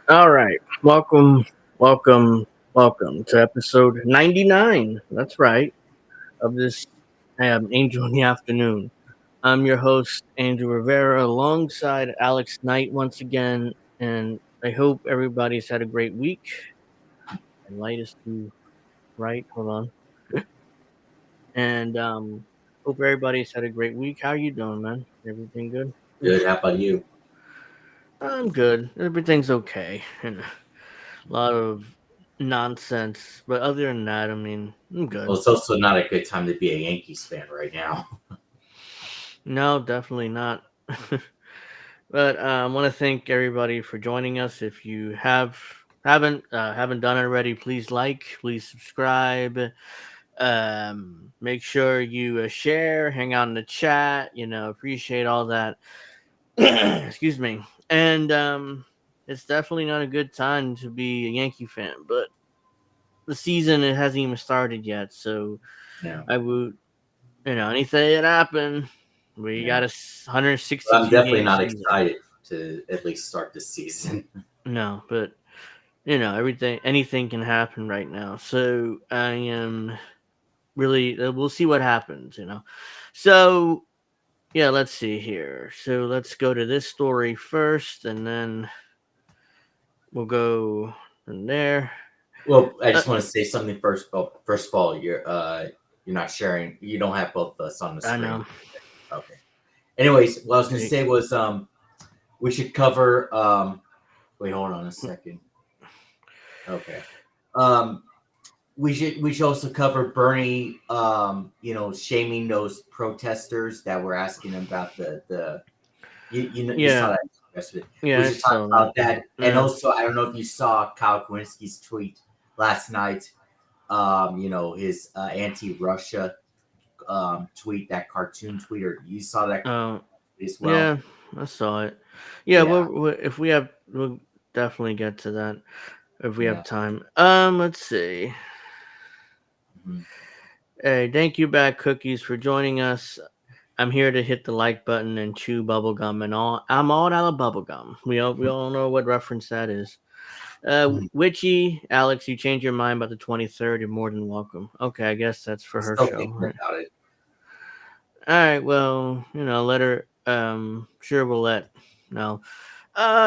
All right. Welcome, welcome to episode 99. That's right. Of this Angel in the Afternoon. I'm your host, Andrew Rivera, alongside Alex Knight once again. And I hope everybody's had a great week. My light is too bright. Hold on. And hope everybody's had a great week. How you doing, man? Everything good? Good. How about you? I'm good. Everything's okay. And a lot of nonsense. But other than that, I mean, I'm Well, good. it's also not a good time to be a Yankees fan right now. No, definitely not. But I want to thank everybody for joining us. If you haven't done it already, please please subscribe. Make sure you share, hang out in the chat. Appreciate all that. Excuse me. And it's definitely not a good time to be a Yankee fan, but the season it hasn't even started yet, so Yeah, I would, anything that happen. We yeah. got a But I'm 162 definitely game not season. excited to at least start the season. No, but anything can happen right now. So I am really, we'll see what happens. So yeah, let's see here. So let's go to this story first, and then we'll go from there. Well, I Uh, just want to say something first. Oh, first of all, you're not sharing. You don't have both of us on the I screen. know. Okay. Anyways, what I was going to See, say was we should cover. Wait, hold on a second. Okay. Um, we should also cover Bernie. Shaming those protesters that were asking him about the you saw yeah, that yesterday. yeah, We I should talk saw that. about that. And Yeah. also, I don't know if you saw Kyle Kowinski's tweet last night. His anti-Russia tweet, that cartoon tweet, or you saw that Oh, as well. yeah, I saw it. Yeah, Yeah, if we'll definitely get to that if we have yeah. time. Let's see. Mhm. Hey, thank you, Bad Cookies, for joining us. I'm here to hit the like button and chew bubblegum and all. I'm all out of bubblegum. We all know what reference that is. Mhm. Witchy, Alex, you change your mind about the 23rd. You're more than welcome. Okay, I guess that's for I'm her still show, thinking right? about it. All right, well, let her. Sure, we'll let. No.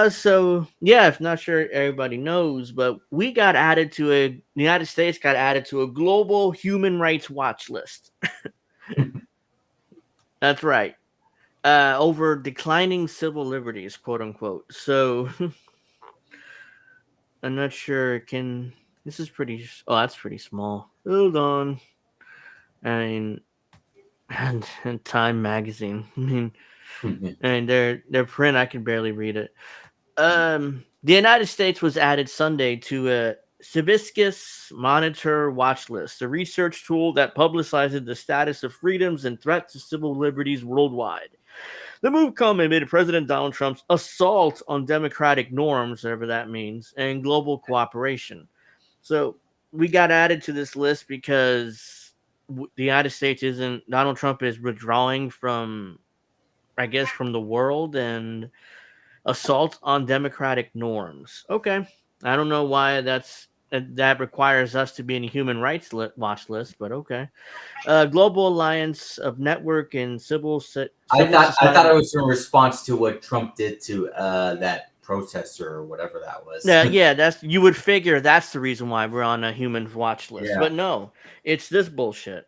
So yeah, if not sure everybody knows, but the United States got added to a global human rights watch list. That's right. Over declining civil liberties, quote unquote. So I'm not sure. Can this is pretty? Oh, that's pretty small. Hold on. I mean, and Time magazine. I mean, their print. I can barely read it. The United States was added Sunday to a Civiscus Monitor watch list, a research tool that publicizes the status of freedoms and threats to civil liberties worldwide. The move comes amid President Donald Trump's assault on democratic norms, whatever that means, and global cooperation. So we got added to this list because the United States isn't. Donald Trump is withdrawing from, I guess, from the world and assault on democratic norms. Okay, I don't know why that requires us to be in a human rights watch list, but okay. Global Alliance of Network and Civil I thought Society. it was in response to what Trump did to that protester or whatever that was. Yeah, that's you would figure that's the reason why we're on a human watch list, Yeah. but no, it's this bullshit.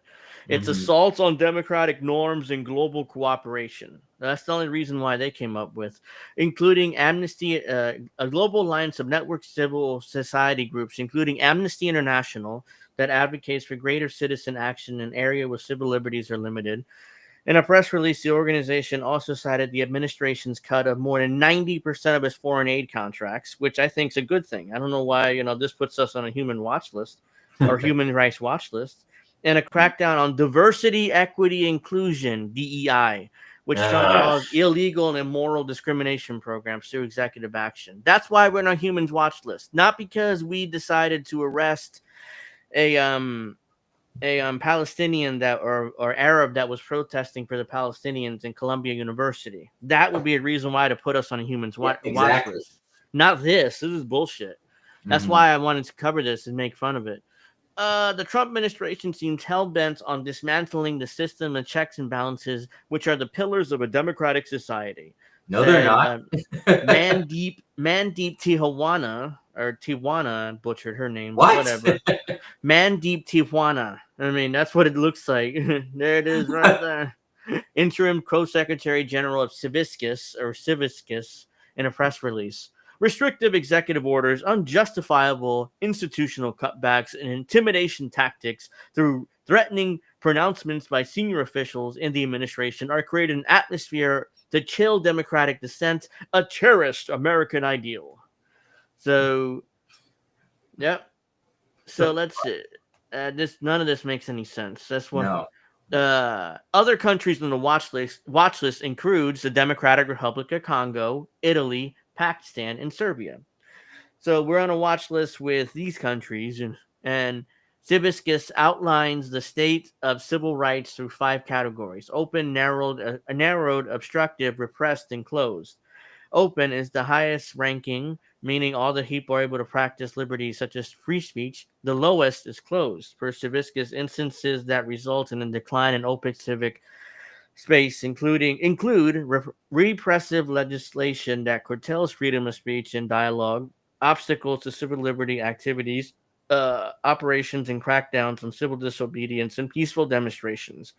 It's Hmm. assaults on democratic norms and global cooperation. That's the only reason why they came up with, including Amnesty, a global alliance of network civil society groups, including Amnesty International, that advocates for greater citizen action in area where civil liberties are limited. In a press release, the organization also cited the administration's cut of more than 90% of its foreign aid contracts, which I think is a good thing. I don't know why, this puts us on a human watch list or human rights watch list, and a crackdown on diversity, equity, inclusion, DEI, which Trump Ugh. calls illegal and immoral discrimination programs through executive action. That's why we're on a human watch list, not because we decided to arrest a Palestinian that or Arab that was protesting for the Palestinians in Columbia University. That would be a reason why to put us on a Yeah, watch exactly. list. Not this. This is bullshit. That's Hmm. why I wanted to cover this and make fun of it. The Trump administration seems hell bent on dismantling the system of checks and balances, which are the pillars of a democratic society. No, they're Said not. Mandeep Tijuana, or Tijuana, I butchered her name, but What? whatever. Mandeep Tijuana. I mean, that's what it looks like. There it is, right there. Interim Co-Secretary General of Civiscus, in a press release. Restrictive executive orders, unjustifiable institutional cutbacks, and intimidation tactics through threatening pronouncements by senior officials in the administration are creating an atmosphere to chill democratic dissent, a cherished American ideal. So, yep. So So, let's see. This none of this makes any sense. That's what no. other countries on the watch list includes the Democratic Republic of Congo, Italy, Pakistan, and Serbia. So we're on a watch list with these countries, and Cibiscus outlines the state of civil rights through 5 categories: open, narrowed, obstructive, repressed, and closed. Open is the highest ranking, meaning all the people are able to practice liberties such as free speech. The lowest is closed. Per Civiscus, instances that result in a decline in open civic space include repressive legislation that curtails freedom of speech and dialogue, obstacles to civil liberty activities, operations and crackdowns on civil disobedience, and peaceful demonstrations.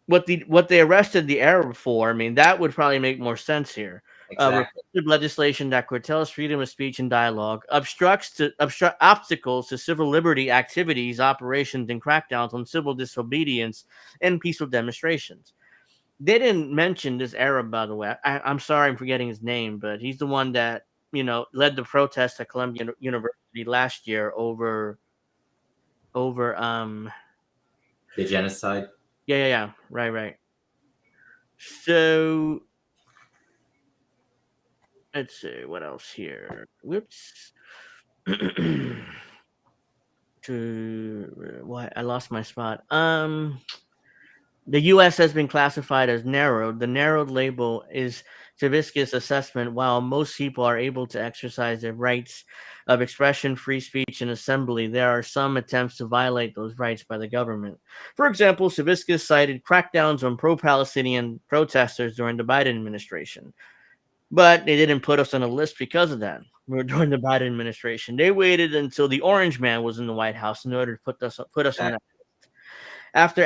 What they arrested the Arab for, I mean, that would probably make more sense here. Exactly. Repressive legislation that curtails freedom of speech and dialogue, obstruct obstacles to civil liberty activities, operations, and crackdowns on civil disobedience and peaceful demonstrations. They didn't mention this Arab, by the way. I'm sorry, I'm forgetting his name, but he's the one that led the protests at Columbia University last year over. The genocide. Yeah, right. So let's see what else here. Whoops. To what? I lost my spot. The U.S. has been classified as narrowed. The narrowed label is Tabiscus assessment. While most people are able to exercise their rights of expression, free speech, and assembly, there are some attempts to violate those rights by the government. For example, Sabiscus cited crackdowns on pro-Palestinian protesters during the Biden administration. But they didn't put us on a list because of that. We were during the Biden administration. They waited until the Orange Man was in the White House in order to put us on that. Exactly. After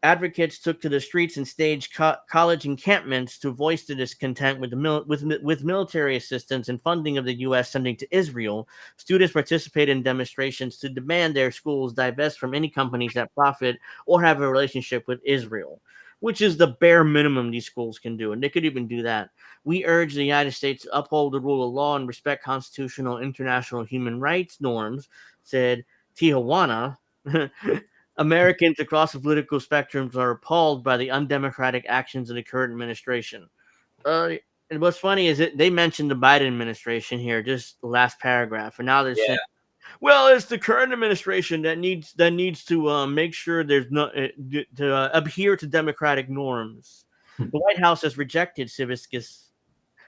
advocates took to the streets and staged college encampments to voice their discontent with with military assistance and funding of the U.S. sending to Israel, students participated in demonstrations to demand their schools divest from any companies that profit or have a relationship with Israel, which is the bare minimum these schools can do, and they could even do that. We urge the United States to uphold the rule of law and respect constitutional international human rights norms, said Tijuana. Americans across the political spectrums are appalled by the undemocratic actions of the current administration. Uh, and what's funny is they mentioned the Biden administration here, just the last paragraph, and now they're saying, Yeah. "Well, it's the current administration that needs to make sure there's no to adhere to democratic norms." The White House has rejected Civiscus.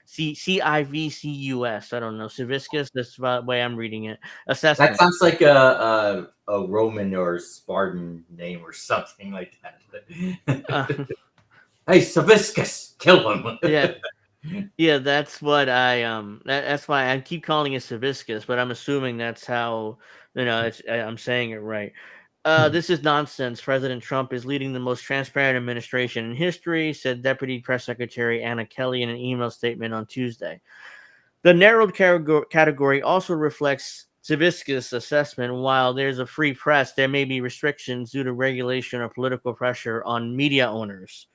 Civcus. I don't know. Civiscus. That's the way I'm reading it. That Assessment. sounds like a Roman or Spartan name or something like that. Uh, Hey, Saviscus, kill him. yeah, Yeah, that's what that's why I keep calling it Civiscus, but I'm assuming that's how I'm saying it right. This is nonsense. President Trump is leading the most transparent administration in history, said Deputy Press Secretary Anna Kelly in an email statement on Tuesday. The narrowed category also reflects Civiscus' assessment. While there's a free press, there may be restrictions due to regulation or political pressure on media owners.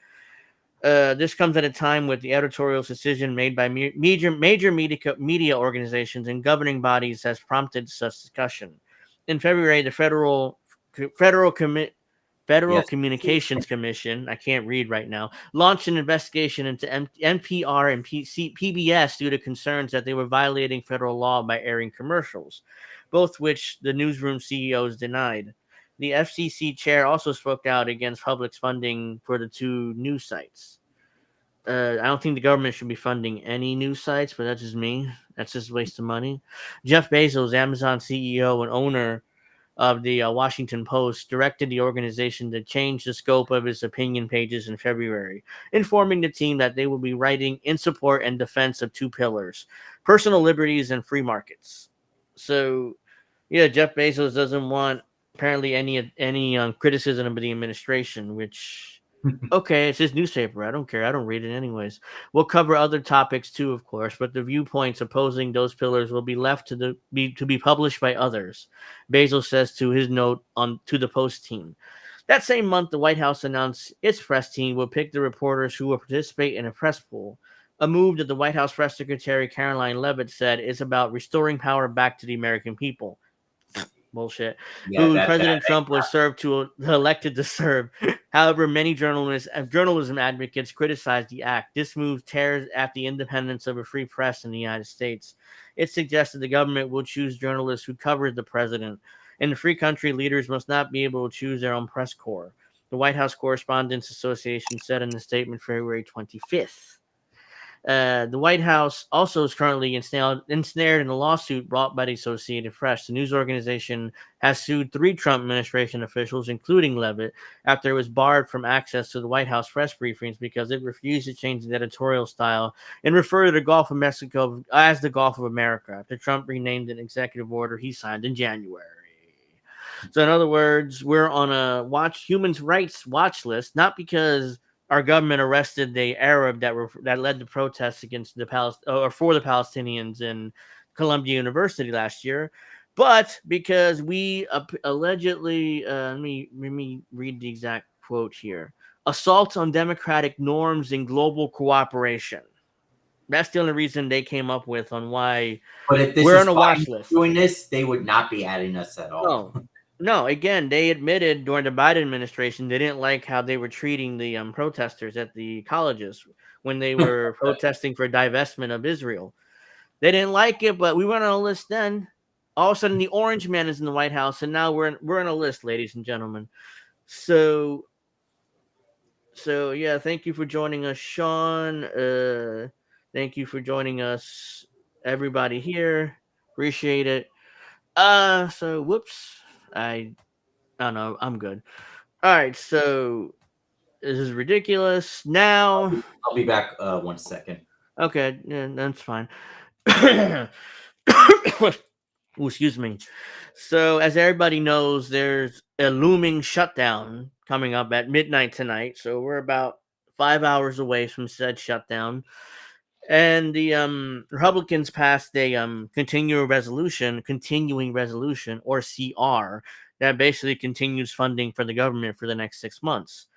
This comes at a time with the editorial decision made by major media organizations and governing bodies has prompted such discussion. In February, the Federal Commi- Federal Yes. Communications Commission, I can't read right now, launched an investigation into NPR and PBS due to concerns that they were violating federal law by airing commercials, both which the newsroom CEOs denied. The FCC chair also spoke out against public's funding for the two news sites. I don't think the government should be funding any news sites, but that's just me. That's just a waste of money. Jeff Bezos, Amazon CEO and owner of the Washington Post, directed the organization to change the scope of its opinion pages in February, informing the team that they will be writing in support and defense of two pillars: personal liberties and free markets. So, yeah, Jeff Bezos doesn't want apparently any criticism of the administration, which okay, it's his newspaper. I don't care. I don't read it anyways. We'll cover other topics too, of course, but the viewpoints opposing those pillars will be left to be published by others. Bezos says to his note on to the Post team. That same month, the White House announced its press team will pick the reporters who will participate in a press pool. A move that the White House press secretary Caroline Leavitt said is about restoring power back to the American people. Bullshit. Yeah, Who that President Trump was served to elected to serve. However, many journalism advocates criticized the act. This move tears at the independence of a free press in the United States. It suggests that the government will choose journalists who cover the president. In the free country, leaders must not be able to choose their own press corps. The White House Correspondents Association said in a statement February 25th. The White House also is currently ensnared in a lawsuit brought by the Associated Press. The news organization has sued three Trump administration officials, including Levitt, after it was barred from access to the White House press briefings because it refused to change its editorial style and refer to the Gulf of Mexico as the Gulf of America after Trump renamed an executive order he signed in January. So, in other words, we're on a human rights watch list, not because our government arrested the Arab that led the protests against the or for the Palestinians in Columbia University last year, but because we allegedly let me read the exact quote here: assault on democratic norms and global cooperation. That's the only reason they came up with on why But if this we're was on a watch Biden list. doing this, they would not be adding us at all. No, no. Again, they admitted during the Biden administration they didn't like how they were treating the protesters at the colleges when they were protesting for divestment of Israel. They didn't like it, but we went on a list then. All of a sudden, the orange man is in the White House, and now we're on a list, ladies and gentlemen. So, so yeah, thank you for joining us, Sean. Thank you for joining us, everybody here. Appreciate it. So whoops, I don't know. I'm good. All right, so this is ridiculous. Now, I'll be back 1 second. okay, yeah, that's fine. Ooh, excuse me. So, as everybody knows, there's a looming shutdown coming up at midnight tonight. So we're about 5 hours away from said shutdown. And the Republicans passed a continuing resolution or CR that basically continues funding for the government for the next 6 months.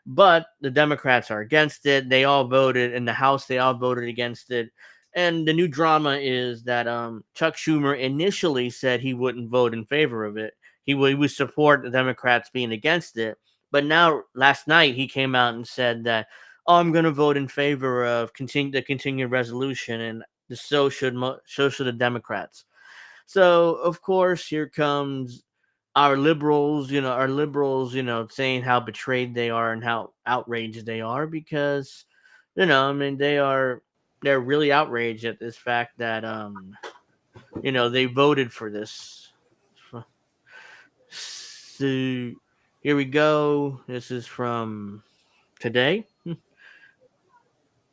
But the Democrats are against it. They all voted in the House. They all voted against it. And the new drama is that Chuck Schumer initially said he wouldn't vote in favor of it. He would support the Democrats being against it. But now, last night, he came out and said that, oh, I'm going to vote in favor of the continued resolution, and so should the Democrats. So, of course, here comes our liberals, saying how betrayed they are and how outraged they are because, I mean, they're really outraged at this fact that they voted for this. So here we go. This is from today.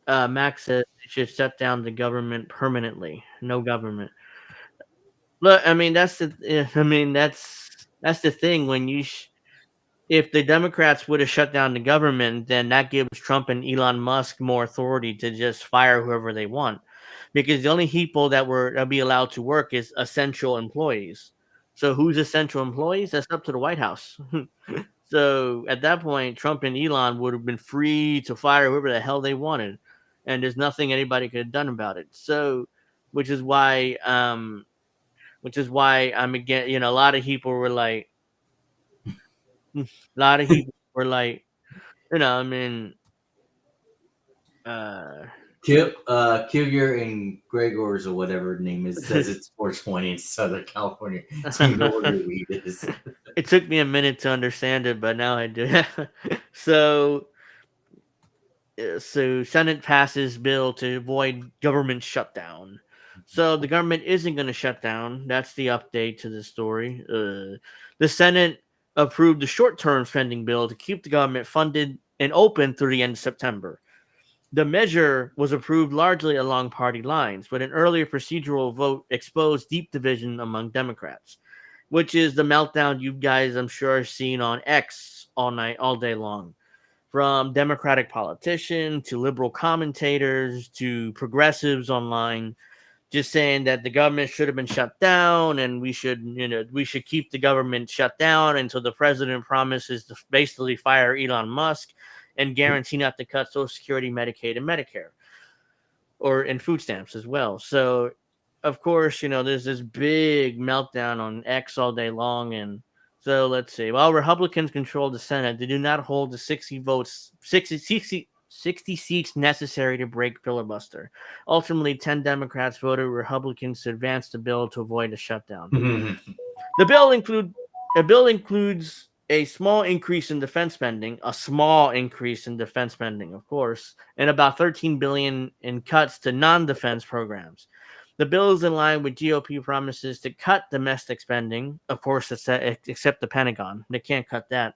Max says they should shut down the government permanently. No government. Look, I mean that's the thing when if the Democrats would have shut down the government, then that gives Trump and Elon Musk more authority to just fire whoever they want, because the only people that'll be allowed to work is essential employees. So who's essential employees? That's up to the White House. So at that point, Trump and Elon would have been free to fire whoever the hell they wanted, and there's nothing anybody could have done about it. So, which is why, I'm again. A lot of people were like, a lot of people were like, I mean, uh, Killier and Gregor's or whatever the name is says it's 420 in Southern California. So you know where your weed is. it took me a minute to understand it, but now I do. So, So Senate passes bill to avoid government shutdown. So the government isn't going to shut down. That's the update to the story. The Senate approved the short-term spending bill to keep the government funded and open through the end of September. The measure was approved largely along party lines, but an earlier procedural vote exposed deep division among Democrats, which is the meltdown you guys, I'm sure, have seen on X all night, all day long. From Democratic politicians to liberal commentators to progressives online, just saying that the government should have been shut down and we should keep the government shut down until the president promises to basically fire Elon Musk and guarantee not to cut Social Security, Medicaid, and Medicare, or in food stamps as well. So, of course, there's this big meltdown on X all day long, and so let's see. While Republicans control the Senate, they do not hold the 60 seats necessary to break filibuster. Ultimately, 10 Democrats voted Republicans to advance the bill to avoid a shutdown. The bill includes a small increase in defense spending, of course, and about 13 billion in cuts to non-defense programs. The bill is in line with GOP promises to cut domestic spending, of course, except the Pentagon. They can't cut that.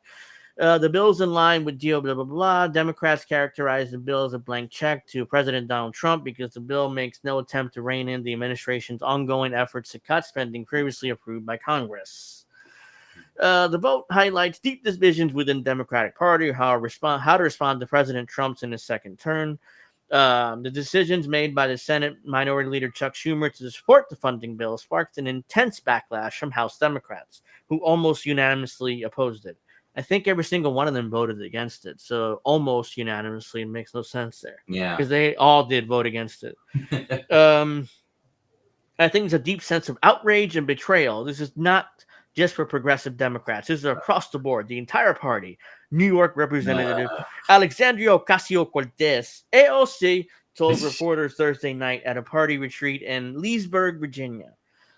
The bill's in line with GOP, blah, blah, blah. Democrats characterize the bill as a blank check to President Donald Trump because the bill makes no attempt to rein in the administration's ongoing efforts to cut spending previously approved by Congress. The vote highlights deep divisions within the Democratic Party, how to respond to President Trump's in his second term. The decisions made by the Senate Minority Leader Chuck Schumer to support the funding bill sparked an intense backlash from House Democrats, who almost unanimously opposed it. I think every single one of them voted against it. So almost unanimously, it makes no sense there. Yeah. Because they all did vote against it. I think there's a deep sense of outrage and betrayal. This is not just for progressive Democrats. This is across the board, the entire party. New York Representative Alexandria Ocasio-Cortez, AOC, told reporters Thursday night at a party retreat in Leesburg, Virginia.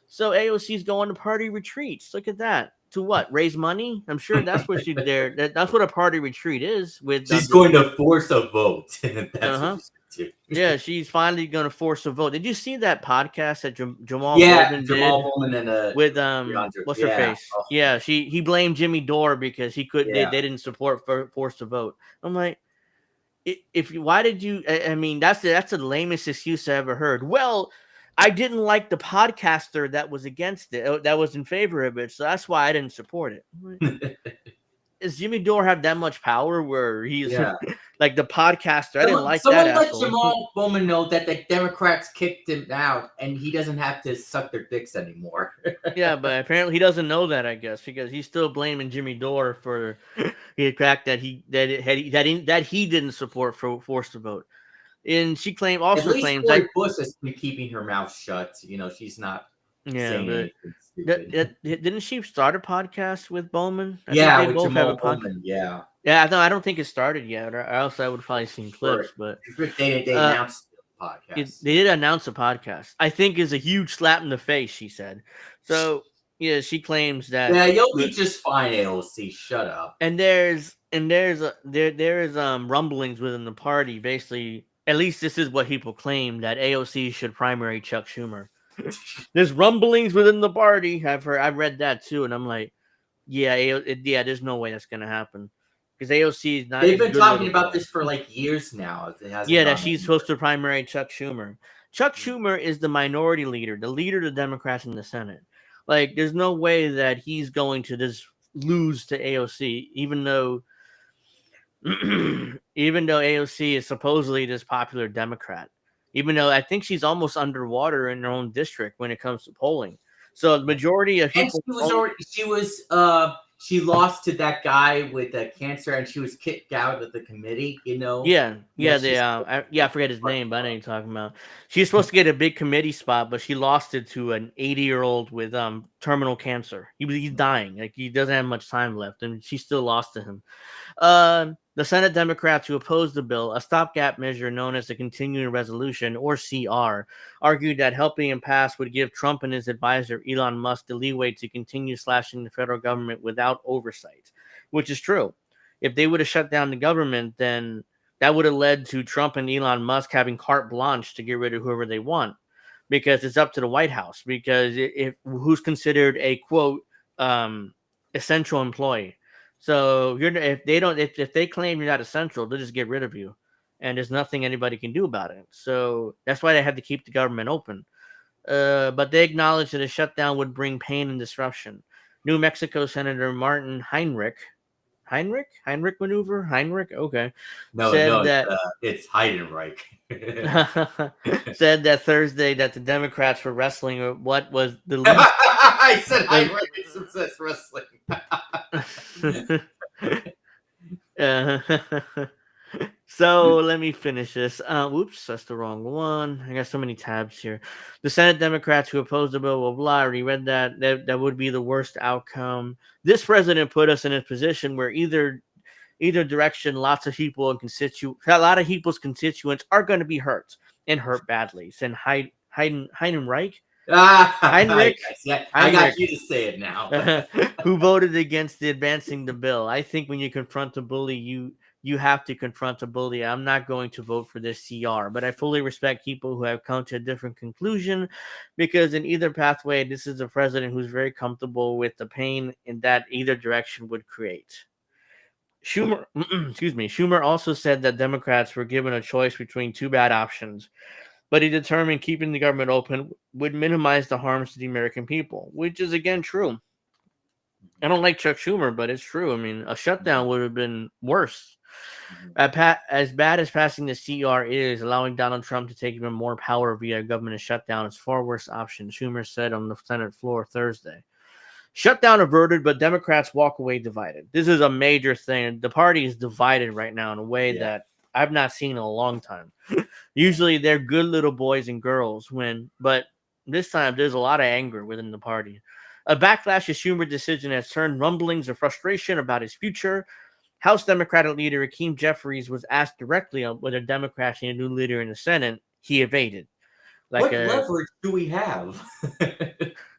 So AOC's going to party retreats. Look at that. To what? Raise money? I'm sure that's what she's there. That's what a party retreat is. She's going to force a vote. That's what she's do. Yeah, she's finally going to force a vote. Did you see that podcast that Jamal Bowman did and with what's her face? Oh. Yeah, he blamed Jimmy Dore because he could they didn't support force to vote. I'm like, why did you? I mean, that's the lamest excuse I ever heard. Well, I didn't like the podcaster that was against it, that was in favor of it, so that's why I didn't support it. Does Jimmy Dore have that much power where he's like the podcaster? I didn't like that. Someone let Jamal Bowman know that the Democrats kicked him out and he doesn't have to suck their dicks anymore. Yeah, but apparently he doesn't know that, I guess, because he's still blaming Jimmy Dore for the fact that he didn't support for force to vote. And she claims that Bush has been keeping her mouth shut. She's not saying anything stupid. Didn't she start a podcast with Bowman? I think they both Jamal have a podcast. Bowman, yeah. Yeah, I don't think it started yet, or else I would have probably seen clips. But they announced the podcast. They did announce a podcast. I think is a huge slap in the face. She said. So yeah, she claims that. Yeah, you'll be just fine, AOC. Shut up. And there is rumblings within the party. Basically, at least this is what people claim, that AOC should primary Chuck Schumer. There's rumblings within the party. I've read that too, and I'm like, yeah, there's no way that's gonna happen because AOC is not. They've been talking about this for like years now. That she's supposed to primary Chuck Schumer. Chuck Schumer is the minority leader, the leader of the Democrats in the Senate. Like, there's no way that he's going to just lose to AOC, even though AOC is supposedly this popular Democrat. Even though I think she's almost underwater in her own district when it comes to polling. So the majority of people. And she lost to that guy with cancer, and she was kicked out of the committee. Yeah. I forget his name, but I know you're talking about. She's supposed to get a big committee spot, but she lost it to an 80-year-old with terminal cancer. He's dying, like he doesn't have much time left, and she still lost to him. The Senate Democrats who opposed the bill, a stopgap measure known as the Continuing Resolution, or CR, argued that helping him pass would give Trump and his advisor Elon Musk the leeway to continue slashing the federal government without oversight, which is true. If they would have shut down the government, then that would have led to Trump and Elon Musk having carte blanche to get rid of whoever they want, because it's up to the White House. Because if who's considered a quote um, essential employee, so if they don't if they claim you're not essential, they'll just get rid of you, and there's nothing anybody can do about it. So that's why they had to keep the government open. But they acknowledged that a shutdown would bring pain and disruption. New Mexico Senator Martin Heinrich maneuver, okay, No, said no, that it's Heidenreich. said that Thursday that the Democrats were wrestling with what was the least I said the Heinrich. It says wrestling. uh, so let me finish this. Whoops, that's the wrong one. I got so many tabs here. The Senate Democrats who opposed the bill, blah blah. I already read that. That would be the worst outcome. This president put us in a position where either direction, lots of people and a lot of people's constituents are going to be hurt and hurt badly. Said Heinrich, Heinrich, I got Heinrich, you to say it now. who voted against the advancing the bill. I think when you confront a bully, you have to confront a bully. I'm not going to vote for this CR, but I fully respect people who have come to a different conclusion, because in either pathway, this is a president who's very comfortable with the pain in that either direction would create. Schumer, excuse me, Schumer also said that Democrats were given a choice between two bad options, but he determined keeping the government open would minimize the harms to the American people, which is again true. I don't like Chuck Schumer, but it's true. I mean, a shutdown would have been worse. As bad as passing the CR is, allowing Donald Trump to take even more power via government shutdown is far worse option, Schumer said on the Senate floor Thursday. Shutdown averted, but Democrats walk away divided. This is a major thing. The party is divided right now in a way that I've not seen in a long time. Usually they're good little boys and girls but this time there's a lot of anger within the party. A backlash to Schumer's decision has turned rumblings of frustration about his future. House Democratic leader Hakeem Jeffries was asked directly on whether Democrats need a new leader in the Senate. He evaded. What leverage do we have?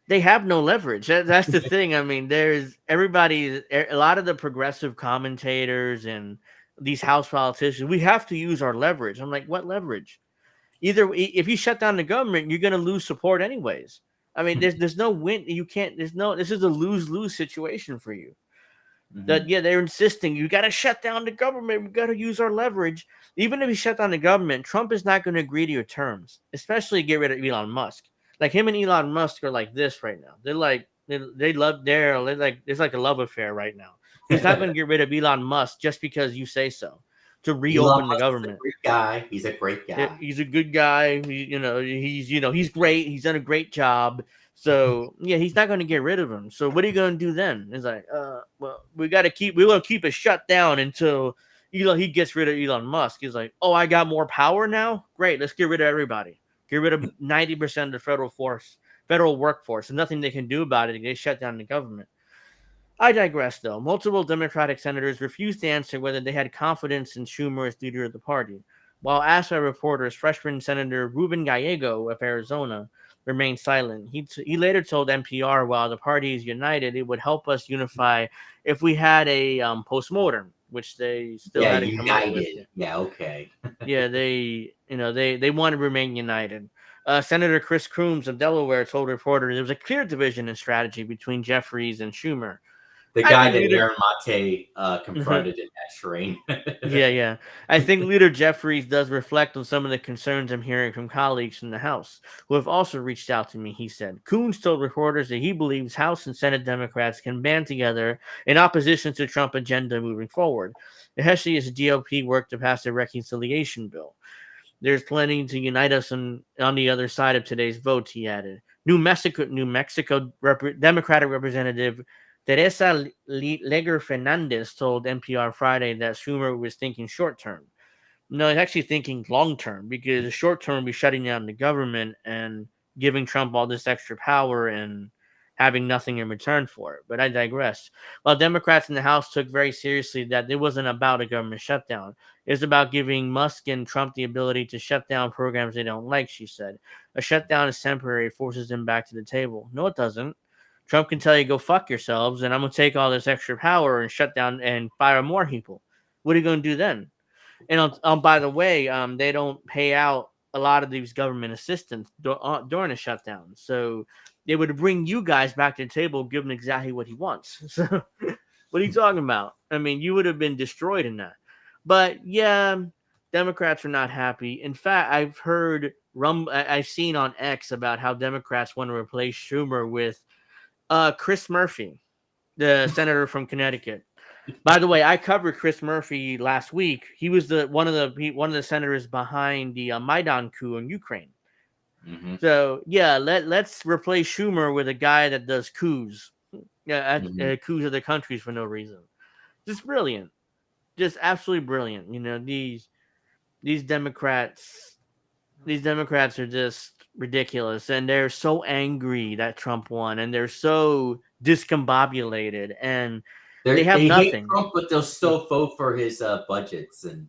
They have no leverage. That's the thing. I mean, there's a lot of the progressive commentators and these House politicians. We have to use our leverage. I'm like, what leverage? Either if you shut down the government, you're going to lose support anyways. I mean, there's no win. You can't. There's no. This is a lose situation for you. That they're insisting you got to shut down the government. We got to use our leverage. Even if you shut down the government, Trump is not going to agree to your terms, especially get rid of Elon Musk. Like him and Elon Musk are like this right now. They're like they love they're like it's like a love affair right now. He's not going to get rid of Elon Musk just because you say so to Elon reopen the Musk is a government. great guy. He's a great guy. He's a good guy. He's great. He's done a great job. So yeah, he's not going to get rid of him. So what are you going to do then? It's like, well, we're going to keep it shut down until he gets rid of Elon Musk. He's like, oh, I got more power now. Great, let's get rid of everybody. Get rid of 90% of the federal workforce, and nothing they can do about it. They shut down the government. I digress, though. Multiple Democratic senators refused to answer whether they had confidence in Schumer as leader of the party. While asked by reporters, freshman Senator Ruben Gallego of Arizona remained silent. He later told NPR, while the party is united, it would help us unify if we had a postmortem, which they still hadn't come up with. Yeah, okay. Yeah, they want to remain united. Senator Chris Coons of Delaware told reporters there was a clear division in strategy between Jeffries and Schumer. The guy that Aaron Mate confronted in that terrain. Yeah. I think Leader Jeffries does reflect on some of the concerns I'm hearing from colleagues from the House, who have also reached out to me, he said. Coons told reporters that he believes House and Senate Democrats can band together in opposition to Trump agenda moving forward, especially as the GOP work to pass a reconciliation bill. There's plenty to unite us on the other side of today's vote, he added. New Mexico Democratic Representative Teresa Leger Fernandez told NPR Friday that Schumer was thinking short term. No, he's actually thinking long term, because the short term would be shutting down the government and giving Trump all this extra power and having nothing in return for it. But I digress. While Democrats in the House took very seriously that it wasn't about a government shutdown, it's about giving Musk and Trump the ability to shut down programs they don't like, she said. A shutdown is temporary, it forces them back to the table. No, it doesn't. Trump can tell you, go fuck yourselves, and I'm going to take all this extra power and shut down and fire more people. What are you going to do then? And by the way, they don't pay out a lot of these government assistance during a shutdown. So they would bring you guys back to the table, give him exactly what he wants. So what are you talking about? I mean, you would have been destroyed in that. But yeah, Democrats are not happy. In fact, I've seen on X about how Democrats want to replace Schumer with Chris Murphy, the senator from Connecticut. By the way, I covered Chris Murphy last week. He was one of the senators behind the Maidan coup in Ukraine. Mm-hmm. So yeah, let's replace Schumer with a guy that does coups, coups of the countries for no reason. Just brilliant, just absolutely brilliant. You know, these Democrats, these Democrats are just ridiculous, and they're so angry that Trump won, and they're so discombobulated, and they have They hate nothing. Trump, but they'll still vote for his budgets and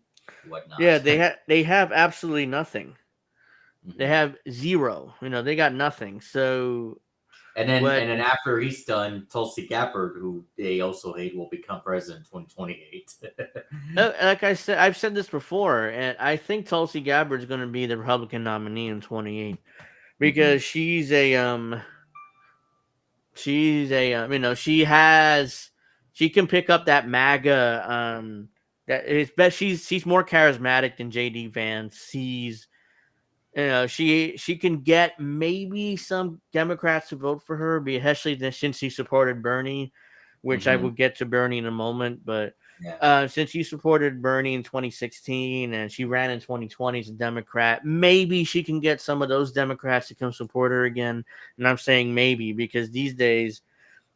Yeah, whatnot. they have absolutely nothing. They Hmm. have zero. You know, they got nothing. So And what? then after he's done, Tulsi Gabbard, who they also hate, will become president in 2028. Like I said, I've said this before, and I think Tulsi Gabbard is going to be the Republican nominee in 28 Hmm. because you know, she can pick up that MAGA that it's best. She's more charismatic than JD Vance. You know, she can get maybe some Democrats to vote for her, especially since she supported Bernie, which I Hmm. will get to Bernie in a moment. But Yeah, since she supported Bernie in 2016 and she ran in 2020 as a Democrat, maybe she can get some of those Democrats to come support her again. And I'm saying maybe because these days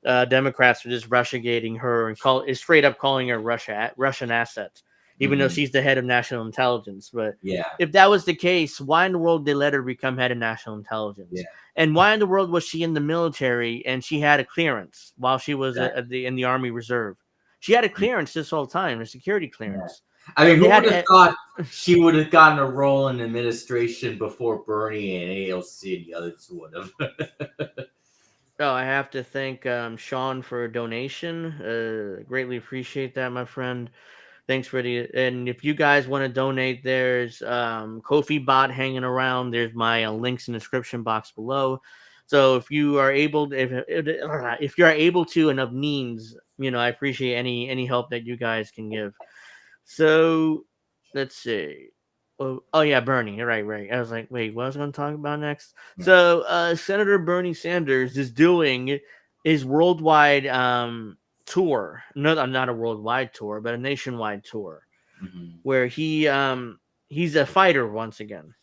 Democrats are just russiagating her and is straight up calling her Russian asset, even though hmm, she's the head of national intelligence. But yeah, if that was the case, why in the world did they let her become head of national yeah, intelligence? And why in the world was she in the military and she had a clearance while she was exactly. in the Army Reserve? She had a clearance this whole time, a security Yeah. clearance. I mean, They who had would have thought she would have gotten a role in administration before Bernie and AOC and the others would have? Oh, I have to thank Sean for a donation. Greatly appreciate that, my friend. Thanks for and if you guys want to donate, there's Kofi bot hanging around. There's my links in the description box below. So if you are able, if you are able to and of means, you know, I appreciate any help that you guys can give. So let's see. Oh yeah, Bernie. Right. I was like, wait, what was I going to talk about next? So Senator Bernie Sanders is doing his worldwide tour. No, not a worldwide tour, but a nationwide tour Mhm. where he's a fighter once again.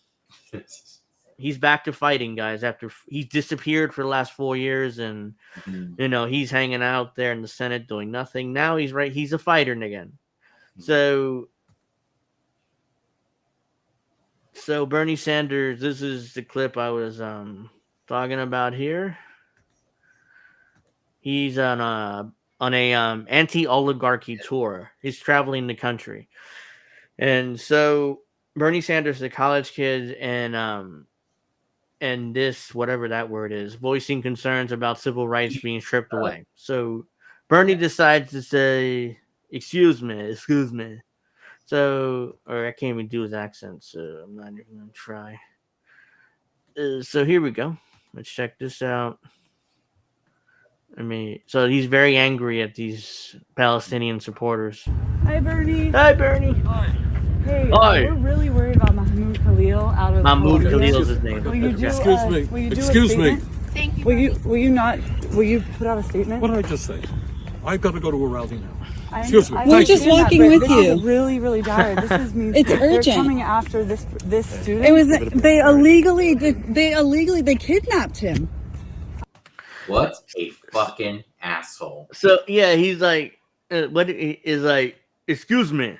He's back to fighting, guys. After he's disappeared for the last 4 years, and Mhm. you know he's hanging out there in the Senate doing nothing. Now he's right. He's a fighter again. Mhm. So Bernie Sanders, this is the clip I was talking about here. He's on a anti oligarchy tour. He's traveling the country, and so Bernie Sanders is a college kid, and this whatever that word is, voicing concerns about civil rights being stripped Uh, away. So Bernie yeah. decides to say, excuse me." So, or I can't even do his accent, so I'm not even gonna try. So here we go. Let's check this out. I mean, so he's very angry at these Palestinian supporters. Hi, Bernie. Hi, Bernie. Hey, Hi. we're really worried about Mahmoud Khalil out of Mahmoud Colombia. Khalil's his name. Will you do? Okay. Excuse me. Will you do Excuse a me. statement? Will you? Will you not? Will you put out a statement? What did I just say? I've got to go to a rally now. I- Excuse me. I We're just understand that, walking but with this you. is really, really dire. This is means It's they're urgent. coming after this student. It was they kidnapped him. What a fucking asshole. So yeah, he's like, what is like? Excuse me.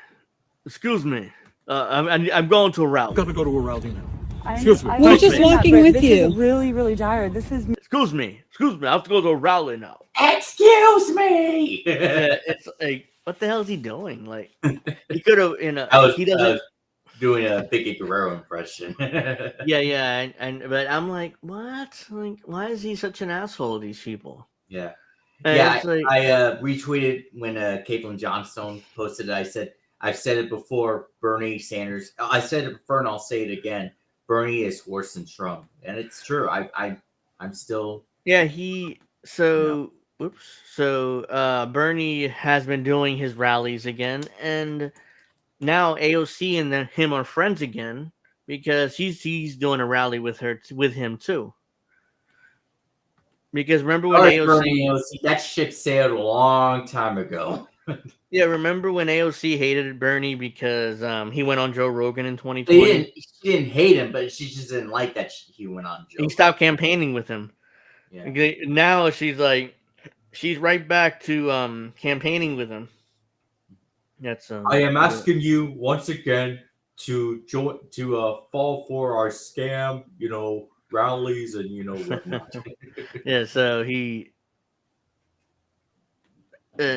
I'm going to a I've rally. got to go to a rally now. I- Excuse me. I We're just understand that, walking but with this you. is really, really dire. This is Excuse me. I have to go to a rally now. Excuse me. It's like, what the hell is he doing? Like, he could have, I was he doesn't. doing a Vicky Guerrero impression. Yeah, but I'm like, what? Like, why is he such an asshole to these people? Yeah. And Yeah, it's like, I retweeted when Caitlin Johnstone posted it. I said, I've said it before. Bernie Sanders. I said it before, and I'll say it again. Bernie is worse than Trump, and it's true. I'm still. Yeah, he whoops. So Bernie has been doing his rallies again, and now AOC and him are friends again because he's doing a rally with him too. Because remember when All right, Bernie. AOC That ship sailed a long time ago. Yeah, remember when AOC hated Bernie because he went on Joe Rogan in They 2020? didn't. She didn't hate him, but she just didn't like that he went on He Joe. stopped campaigning with him. Yeah. Okay, now she's right back to campaigning with him. That's I am asking you once again to fall for our scam, rallies and whatnot. yeah.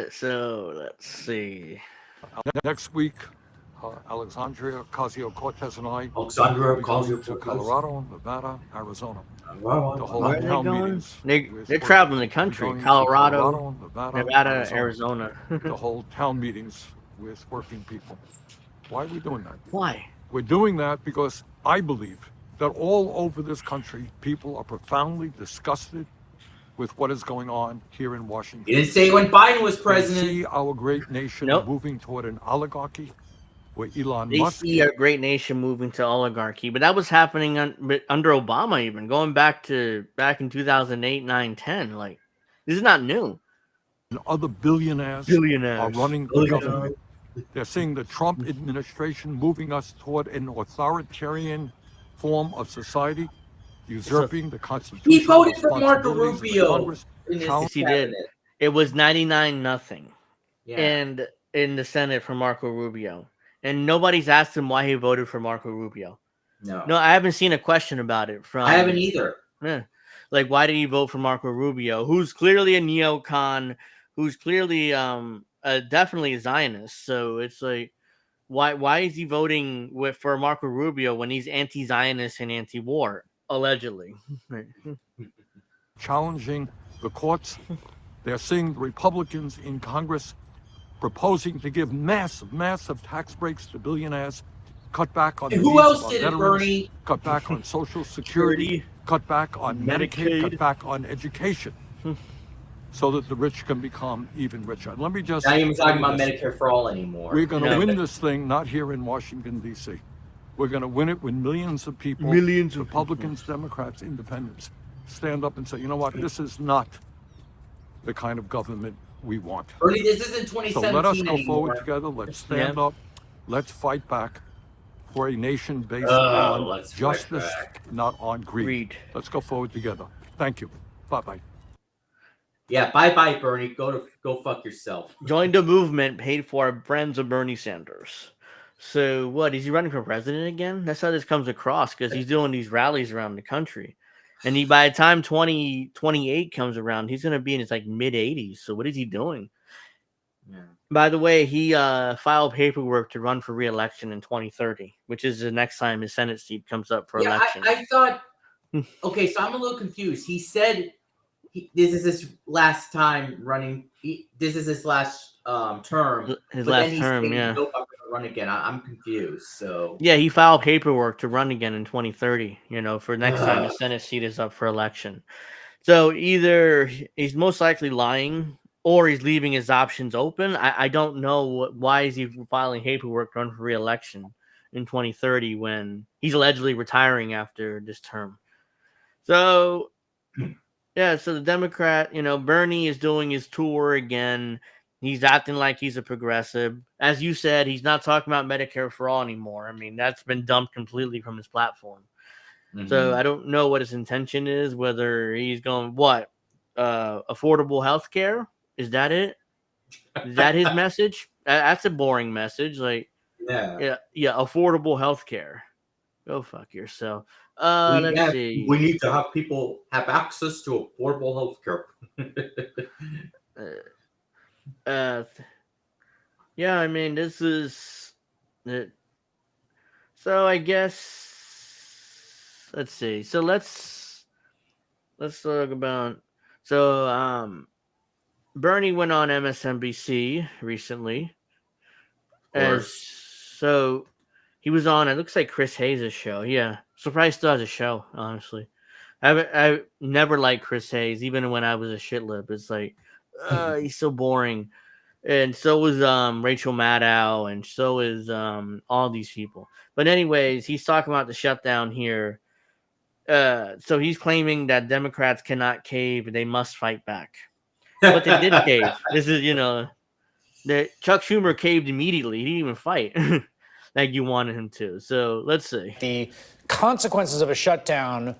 So let's see. Next week, Alexandria Ocasio-Cortez and I Alexandra will be calls going you to Colorado, Nevada, Arizona to Where hold are they town going? meetings. They're with traveling the working people. country: We're going to Colorado, Nevada, Arizona Arizona. to hold town meetings with working people. Why are we doing that? Why? We're doing that because I believe that all over this country, people are profoundly disgusted with what is going on here in Washington. You didn't say when Biden was They president. see our great nation Nope. moving toward an oligarchy where Elon They Musk. see our great nation moving to oligarchy, but that was happening under Obama, even going back in 2008, 9, 10. Like, this is not new. And other billionaires are running the government. They're seeing the Trump administration moving us toward an authoritarian form of society, usurping the He constitutional voted for Marco responsibilities of the Rubio Congress. in his Yes, he did. cabinet. It was 99-0, Yeah. and in the Senate for Marco Rubio, and nobody's asked him why he voted for Marco Rubio. No, I haven't seen a question about it from. I haven't either. Like, why did he vote for Marco Rubio, who's clearly a neocon, who's clearly definitely a Zionist? So it's like, why is he voting for Marco Rubio when he's anti-Zionist and anti-war, allegedly? Challenging the courts. They're seeing the Republicans in Congress proposing to give massive tax breaks to billionaires, cut back on the Who needs else of our did it, veterans, Bernie? cut back on Social Security, cut back on Medicaid, cut back on education, so that the rich can become even richer. And let me just Not even talking say about this. Medicare for all anymore. We're going to win this thing not here in Washington, D.C. We're going to win it when millions of people, Republicans, Democrats, Independents, stand up and say, you know what, this is not the kind of government we want. Bernie, this isn't 2017 So let us go anymore. forward together. Let's stand up. Let's fight back for a nation based on justice, not on greed. Let's go forward together. Thank you. Bye-bye. Yeah, bye-bye, Bernie. Go fuck yourself. Join the movement paid for by friends of Bernie Sanders. So what, is he running for president again? That's how this comes across, because he's doing these rallies around the country. And by the time 2028 comes around, he's going to be in his mid-80s. So what is he doing? Yeah. By the way, he filed paperwork to run for re-election in 2030, which is the next time his Senate seat comes up for election. I thought, okay, so I'm a little confused. He said this is his last time running. This is his last term. His last term, yeah. Nope, I'm gonna run again. I'm confused. So yeah, he filed paperwork to run again in 2030. For next time the Senate seat is up for election. So either he's most likely lying, or he's leaving his options open. I don't know why is he filing paperwork to run for re-election in 2030 when he's allegedly retiring after this term. So. Yeah, so the Democrat, Bernie is doing his tour again. He's acting like he's a progressive. As you said, he's not talking about Medicare for all anymore. I mean, that's been dumped completely from his platform. Mm-hmm. So I don't know what his intention is, whether he's going, affordable health care? Is that it? Is that his message? That's a boring message. Yeah, affordable health care. Go fuck yourself. Let's see. We need to have people have access to affordable health care. Yeah, I mean, this is it. So I guess let's see. So let's talk about. So Bernie went on MSNBC recently, As course. so, he was on. It looks like Chris Hayes' show. Yeah, surprised still has a show. Honestly, I never liked Chris Hayes, even when I was a shitlib. It's like, he's so boring. And so was Rachel Maddow, and so is all these people. But anyways, he's talking about the shutdown here. So he's claiming that Democrats cannot cave; they must fight back. But they did cave. This is, that Chuck Schumer caved immediately. He didn't even fight like you wanted him to. So let's see. The consequences of a shutdown,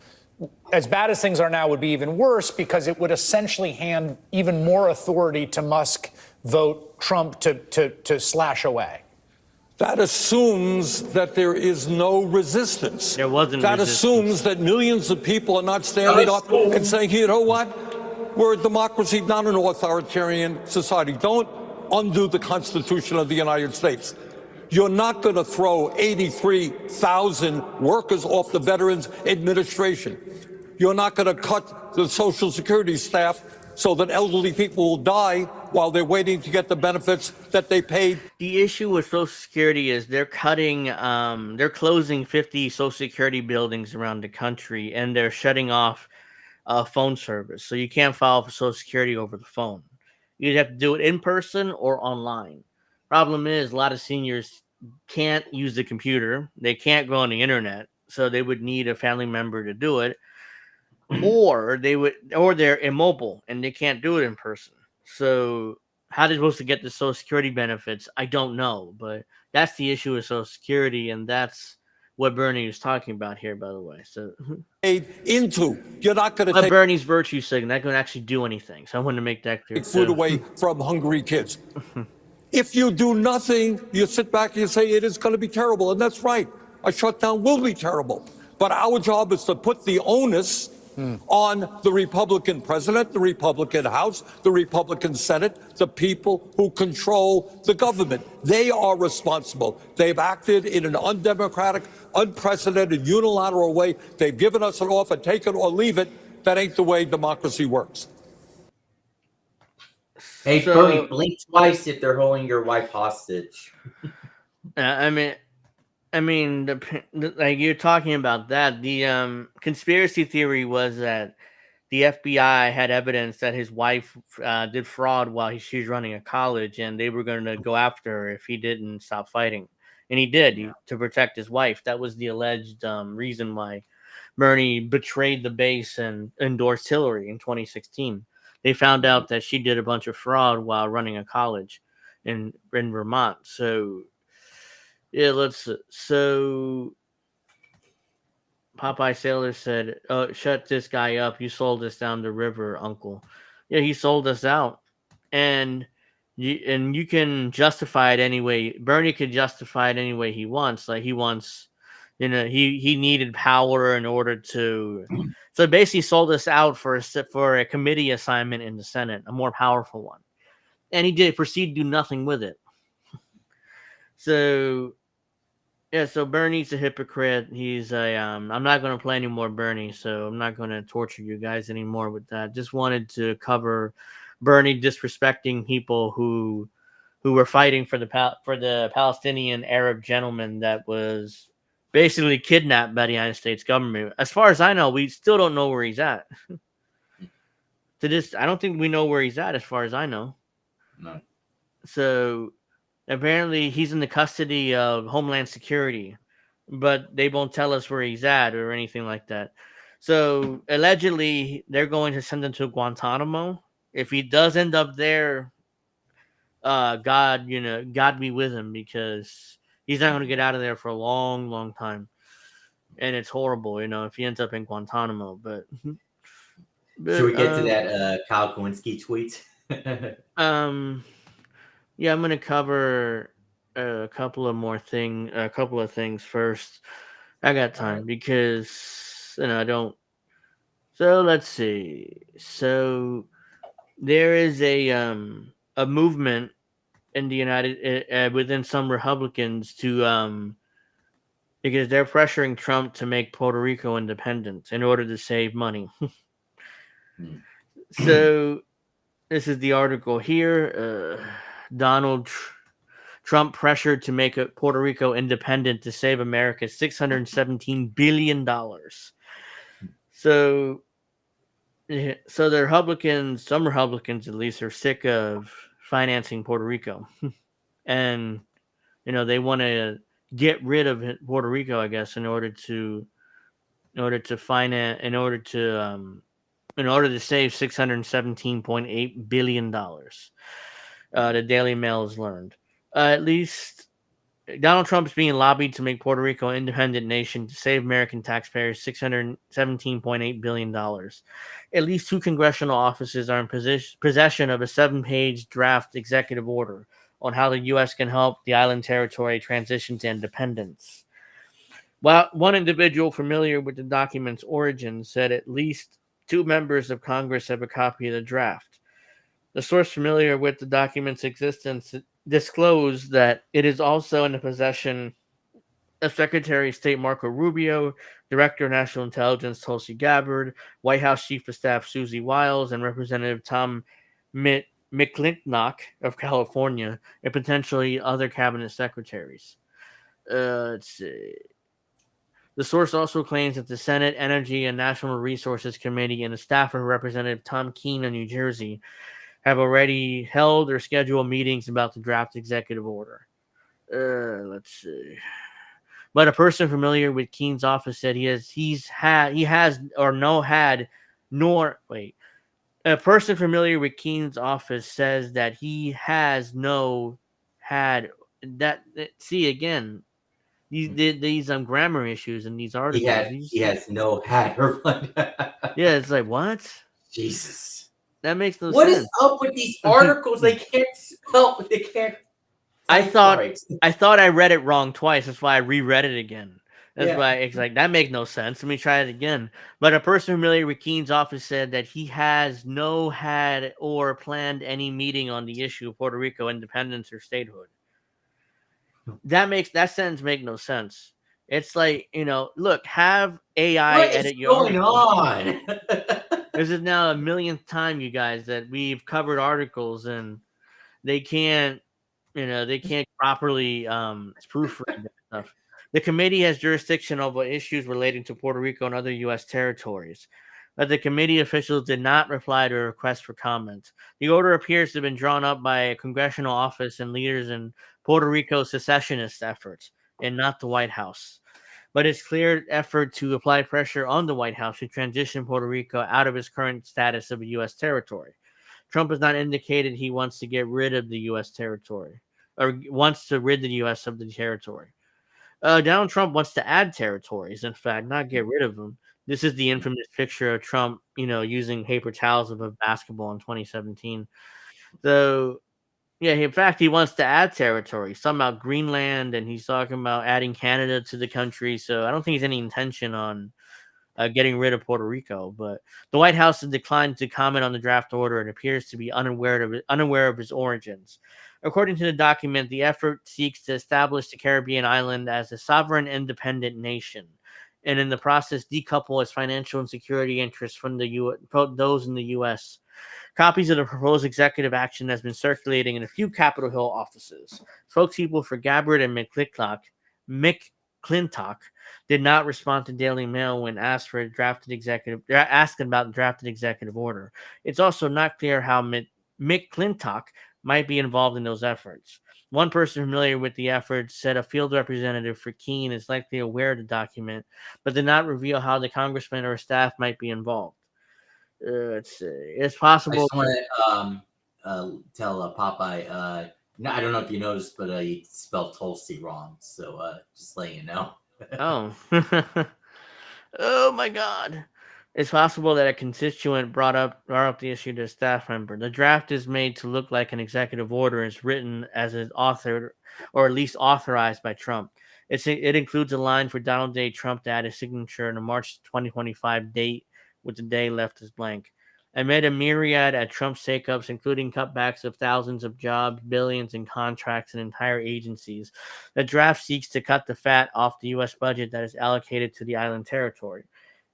as bad as things are now, would be even worse because it would essentially hand even more authority to Musk, vote Trump to slash away. That assumes that there is no resistance. There wasn't That resistance. assumes that millions of people are not standing up and saying, you know what? We're a democracy, not an authoritarian society. Don't undo the Constitution of the United States. You're not going to throw 83,000 workers off the Veterans Administration. You're not going to cut the Social Security staff so that elderly people will die while they're waiting to get the benefits that they paid. The issue with Social Security is they're closing 50 Social Security buildings around the country, and they're shutting off phone service. So you can't file for Social Security over the phone. You'd have to do it in person or online. Problem is, a lot of seniors can't use the computer. They can't go on the internet. So they would need a family member to do it. Or they're immobile and they can't do it in person. So how they're supposed to get the Social Security benefits, I don't know. But that's the issue with Social Security, and that's what Bernie was talking about here, by the way. So You're not going to but take Bernie's virtue signaling, not going to actually do anything. So I want to make that clear. food away from hungry kids. If you do nothing, you sit back and you say it is going to be terrible. And that's right. A shutdown will be terrible. But our job is to put the onus on the Republican president, the Republican House, the Republican Senate, the people who control the government. They are responsible. They've acted in an undemocratic, unprecedented, unilateral way. They've given us an offer, take it or leave it. That ain't the way democracy works. Hey, So- Bernie, blink twice if they're holding your wife hostage. I mean, like you're talking about that. The conspiracy theory was that the FBI had evidence that his wife did fraud while she was running a college, and they were going to go after her if he didn't stop fighting. And he did to protect his wife. That was the alleged reason why Bernie betrayed the base and endorsed Hillary in 2016. They found out that she did a bunch of fraud while running a college in Vermont. So. Yeah, so Popeye Sailor said, "Oh, shut this guy up. You sold us down the river, Uncle." Yeah, he sold us out. And you can justify it any way. Bernie could justify it any way he wants. Like he wants, he needed power in order to. So basically, sold us out for a committee assignment in the Senate, a more powerful one, and he did proceed to do nothing with it. So Bernie's a hypocrite. He's I'm not going to play any more Bernie, so I'm not going to torture you guys anymore with that. Just wanted to cover Bernie disrespecting people who were fighting for the Palestinian Arab gentleman that was basically kidnapped by the United States government. As far as I know, we still don't know where he's at. I don't think we know where he's at, as far as I know. No. So apparently he's in the custody of Homeland Security, but they won't tell us where he's at or anything like that. So allegedly they're going to send him to Guantanamo. If he does end up there, God be with him, because he's not going to get out of there for a long, long time. And it's horrible, if he ends up in Guantanamo. But should we get to that Kyle Kowinski tweet? Yeah, I'm gonna cover a couple of things first. I got time because I don't. So let's see. So there is a movement in the United within some Republicans to because they're pressuring Trump to make Puerto Rico independent in order to save money. So this is the article here. Trump pressured to make Puerto Rico independent to save America's $617 billion. So the Republicans, some Republicans at least, are sick of financing Puerto Rico. And, they want to get rid of Puerto Rico, I guess, in order to finance, in order to save $617.8 billion. The Daily Mail has learned. At least Donald Trump is being lobbied to make Puerto Rico an independent nation to save American taxpayers $617.8 billion. At least 2 congressional offices are in possession of a 7-page draft executive order on how the U.S. can help the island territory transition to independence. While one individual familiar with the document's origins said at least 2 members of Congress have a copy of the draft. The source familiar with the document's existence disclosed that it is also in the possession of Secretary of State Marco Rubio, Director of National Intelligence Tulsi Gabbard, White House Chief of Staff Susie Wiles, and Representative Tom McClintock of California, and potentially other cabinet secretaries. Let's see. The source also claims that the Senate Energy and National Resources Committee and the staff of Representative Tom Keene of New Jersey have already held or scheduled meetings about the draft executive order. Let's see. But a person familiar with Keene's office said a person familiar with Keene's office says that he has no had that. See again, these grammar issues in these articles. He has no hat or one. Yeah, it's like what? Jesus. That makes no What sense. is up with these articles? They can't spell. They can't. I thought right. I read it wrong twice. That's why I reread it again. That's Yeah. why it's like that makes no sense. Let me try it again. But a person familiar with Keene's office said that he has no had or planned any meeting on the issue of Puerto Rico independence or statehood. That sentence make no sense. It's like, look, have AI What edit is your going article. on? This is now a millionth time, you guys, that we've covered articles and they can't properly proofread that stuff. The committee has jurisdiction over issues relating to Puerto Rico and other U.S. territories, but the committee officials did not reply to a request for comment. The order appears to have been drawn up by a congressional office and leaders in Puerto Rico's secessionist efforts, and not the White House. But its clear effort to apply pressure on the White House to transition Puerto Rico out of its current status of a U.S. territory. Trump has not indicated he wants to get rid of the U.S. territory or wants to rid the U.S. of the territory. Donald Trump wants to add territories, in fact, not get rid of them. This is the infamous picture of Trump, using paper towels above basketball in 2017. So, yeah, in fact, he wants to add territory, somehow Greenland, and he's talking about adding Canada to the country. So I don't think he's any intention on getting rid of Puerto Rico, but the White House has declined to comment on the draft order and appears to be unaware of its origins. According to the document, the effort seeks to establish the Caribbean island as a sovereign, independent nation, and in the process decouple its financial and security interests from those in the U.S. Copies of the proposed executive action has been circulating in a few Capitol Hill offices. Spokespeople for Gabbard and McClintock did not respond to Daily Mail when asked about the drafted executive order. It's also not clear how McClintock might be involved in those efforts. One person familiar with the efforts said a field representative for Keene is likely aware of the document, but did not reveal how the congressman or staff might be involved. Let's see. It's I possible. just want to tell Popeye. No, I don't know if you noticed, but he spelled Tulsi wrong. So just letting you know. Oh. Oh my God. It's possible that a constituent brought up the issue to a staff member. The draft is made to look like an executive order and is written as an authored or at least authorized by Trump. It includes a line for Donald J. Trump to add his signature in a March 2025 date with the day left as blank. Amid a myriad at Trump's shakeups, including cutbacks of thousands of jobs, billions in contracts, and entire agencies, the draft seeks to cut the fat off the U.S. budget that is allocated to the island territory.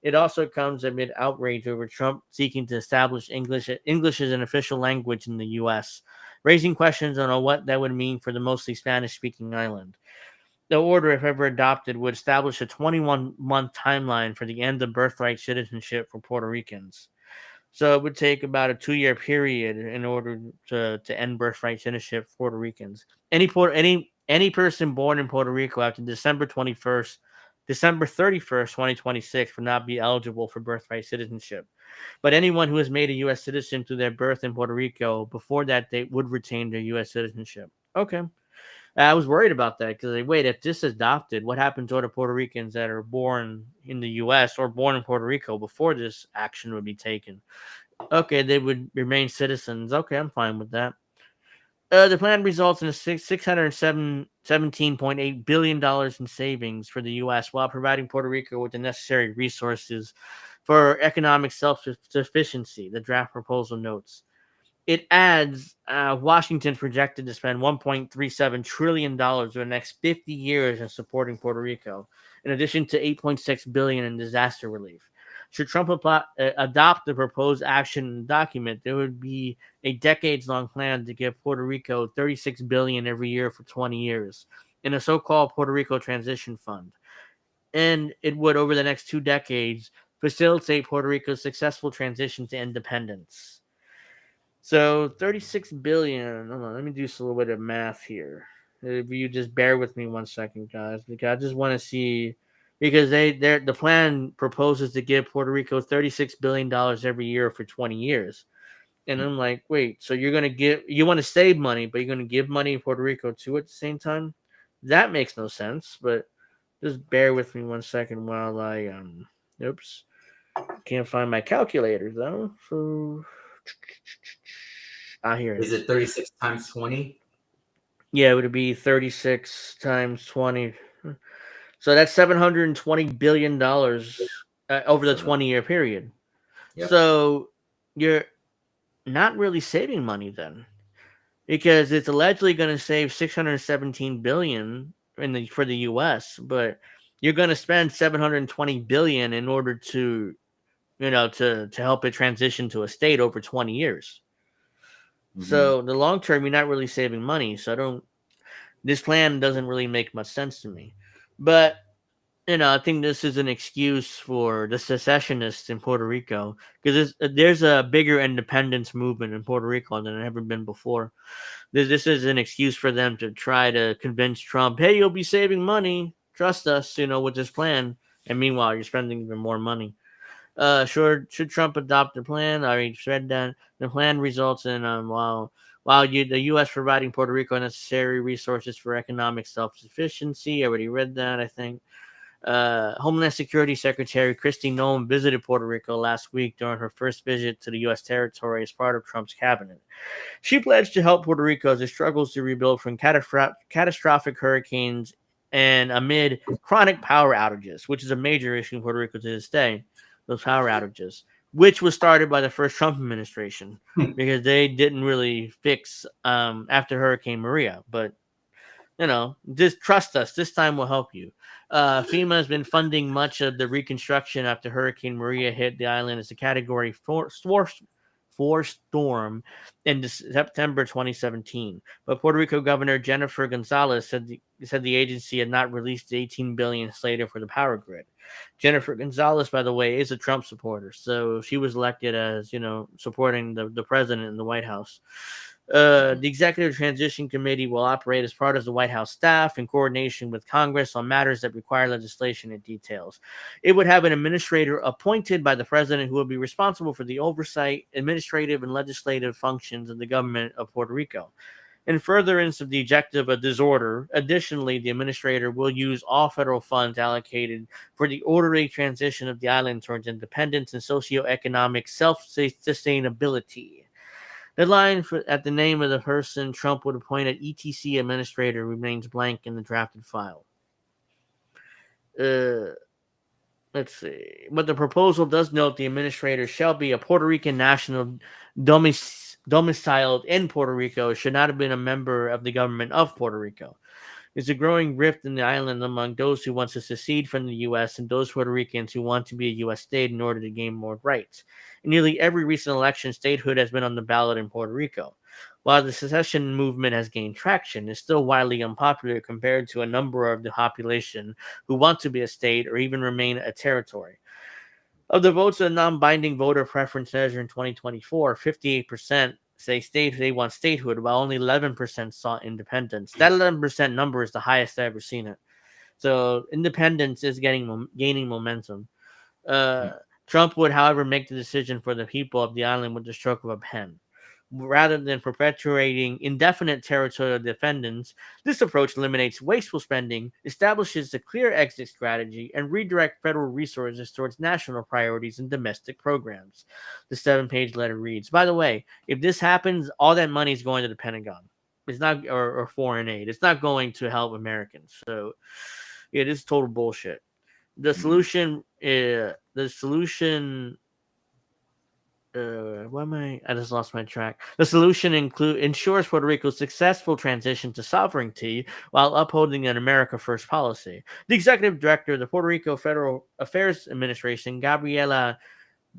It also comes amid outrage over Trump seeking to establish English as an official language in the U.S., raising questions on what that would mean for the mostly Spanish-speaking island. The order, if ever adopted, would establish a 21-month timeline for the end of birthright citizenship for Puerto Ricans. So it would take about a 2-year period in order to end birthright citizenship for Puerto Ricans. Any person born in Puerto Rico after December 31st, 2026 would not be eligible for birthright citizenship. But anyone who has made a U.S. citizen through their birth in Puerto Rico before that date would retain their U.S. citizenship. Okay. I was worried about that because, like, wait, if this is adopted, what happens to other Puerto Ricans that are born in the U.S. or born in Puerto Rico before this action would be taken? Okay, they would remain citizens. Okay, I'm fine with that. The plan results in a $617.8 billion in savings for the U.S. while providing Puerto Rico with the necessary resources for economic self-sufficiency, the draft proposal notes. It adds Washington projected to spend $1.37 trillion over the next 50 years in supporting Puerto Rico, in addition to $8.6 billion in disaster relief. Should Trump adopt the proposed action document, there would be a decades-long plan to give Puerto Rico $36 billion every year for 20 years in a so-called Puerto Rico Transition Fund. And it would, over the next 2 decades, facilitate Puerto Rico's successful transition to independence. So 36 billion. Hold on, let me do a little bit of math here. If you just bear with me 1 second, guys, because I just want to see, because the plan proposes to give Puerto Rico $36 billion every year for 20 years. And I'm like, wait, so you want to save money, but you're gonna give money in Puerto Rico too at the same time? That makes no sense, but just bear with me 1 second while I oops. Can't find my calculator though. So here it Is it 36 times 20? Yeah, it would be 36 times 20. So that's $720 billion over the 20-year period. Yep. So you're not really saving money then, because it's allegedly going to save $617 billion for the U.S., but you're going to spend $720 billion in order to help it transition to a state over 20 years. Mm-hmm. So the long term, you're not really saving money. So this plan doesn't really make much sense to me. But I think this is an excuse for the secessionists in Puerto Rico, because there's a bigger independence movement in Puerto Rico than there ever been before. This is an excuse for them to try to convince Trump, hey, you'll be saving money, trust us, with this plan. And meanwhile, you're spending even more money. Should Trump adopt the plan? I already said that. The plan results in while the U.S. providing Puerto Rico necessary resources for economic self-sufficiency. I already read that, I think. Homeland Security Secretary Kristi Noem visited Puerto Rico last week during her first visit to the U.S. territory as part of Trump's cabinet. She pledged to help Puerto Rico as it struggles to rebuild from catastrophic hurricanes and amid chronic power outages, which is a major issue in Puerto Rico to this day. Those power outages, which was started by the first Trump administration, because they didn't really fix after Hurricane Maria. But just trust us. This time we'll help you. FEMA has been funding much of the reconstruction after Hurricane Maria hit the island as a Category 4 storm in September 2017. But Puerto Rico Governor Jennifer Gonzalez said the agency had not released the $18 billion slated for the power grid. Jennifer Gonzalez, by the way, is a Trump supporter, so she was elected as supporting the president in the White House. The Executive Transition Committee will operate as part of the White House staff in coordination with Congress on matters that require legislation and details. It would have an administrator appointed by the president who will be responsible for the oversight, administrative, and legislative functions of the government of Puerto Rico. In furtherance of the objective of this order, additionally, the administrator will use all federal funds allocated for the orderly transition of the island towards independence and socioeconomic self-sustainability. The line at the name of the person Trump would appoint an ETC administrator remains blank in the drafted file. Let's see. But the proposal does note the administrator shall be a Puerto Rican national domiciled in Puerto Rico, should not have been a member of the government of Puerto Rico. There's a growing rift in the island among those who want to secede from the U.S. and those Puerto Ricans who want to be a U.S. state in order to gain more rights. In nearly every recent election, statehood has been on the ballot in Puerto Rico. While the secession movement has gained traction, it's still widely unpopular compared to a number of the population who want to be a state or even remain a territory. Of the votes of the non-binding voter preference measure in 2024, 58% say they want statehood, while only 11% sought independence. That 11% number is the highest I've ever seen it. So independence is gaining momentum. Uh, Trump would, however, make the decision for the people of the island with the stroke of a pen. Rather than perpetuating indefinite territorial defendants, this approach eliminates wasteful spending, establishes a clear exit strategy, and redirects federal resources towards national priorities and domestic programs. The 7-page letter reads, by the way, if this happens, all that money is going to the Pentagon. It's not, or foreign aid. It's not going to help Americans. So, yeah, this is total bullshit. The solution what am I just lost my track. The solution ensures Puerto Rico's successful transition to sovereignty while upholding an America First policy. The executive director of the Puerto Rico Federal Affairs Administration, Gabriela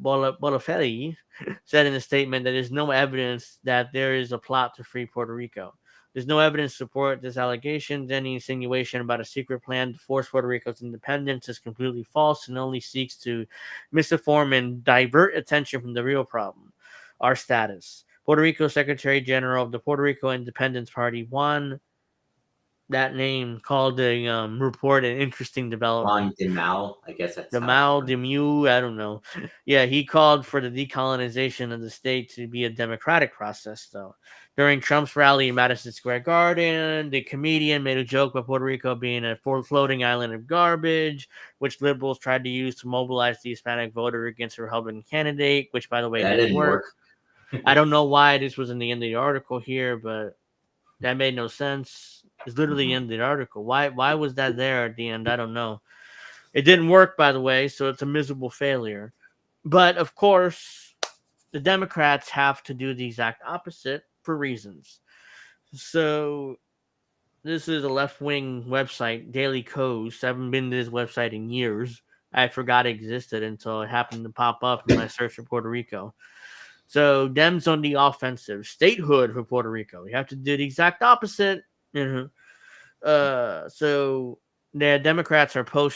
Bolofelli, said in a statement that there's no evidence that there is a plot to free Puerto Rico. There's no evidence to support this allegation. Any insinuation about a secret plan to force Puerto Rico's independence is completely false and only seeks to misinform and divert attention from the real problem, our status. Puerto Rico Secretary General of the Puerto Rico Independence Party, Juan, that name, called the report an interesting development. Juan de Mal, I guess that's The Mao de Mew, I don't know. Yeah, he called for the decolonization of the state to be a democratic process, though. During Trump's rally in Madison Square Garden, the comedian made a joke about Puerto Rico being a floating island of garbage, which liberals tried to use to mobilize the Hispanic voter against a Republican candidate, which, by the way, that didn't work. I don't know why this was in the end of the article here, but that made no sense. It's literally in the article. Why was that there at the end? I don't know. It didn't work, by the way, so it's a miserable failure. But of course, the Democrats have to do the exact opposite for reasons. So this is a left-wing website, Daily Kos. I haven't been to this website in years. I forgot it existed until it happened to pop up in my search for Puerto Rico. So Dems on the offensive, statehood for Puerto Rico. You have to do the exact opposite. So the Democrats are pro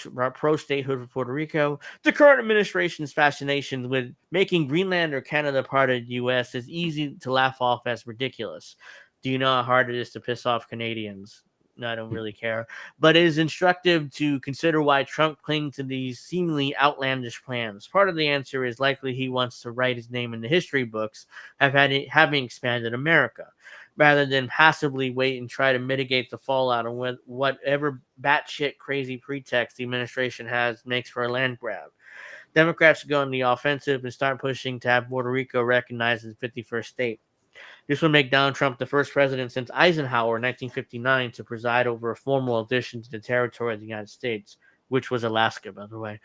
statehood for Puerto Rico. The current administration's fascination with making Greenland or Canada part of the U.S. is easy to laugh off as ridiculous. Do you know how hard it is to piss off Canadians? No, I don't really care. But it is instructive to consider why Trump clings to these seemingly outlandish plans. Part of the answer is likely he wants to write his name in the history books, having expanded America, rather than passively wait and try to mitigate the fallout of whatever batshit crazy pretext the administration makes for a land grab. Democrats should go on the offensive and start pushing to have Puerto Rico recognized as the 51st state. This would make Donald Trump the first president since Eisenhower in 1959 to preside over a formal addition to the territory of the United States, which was Alaska, by the way.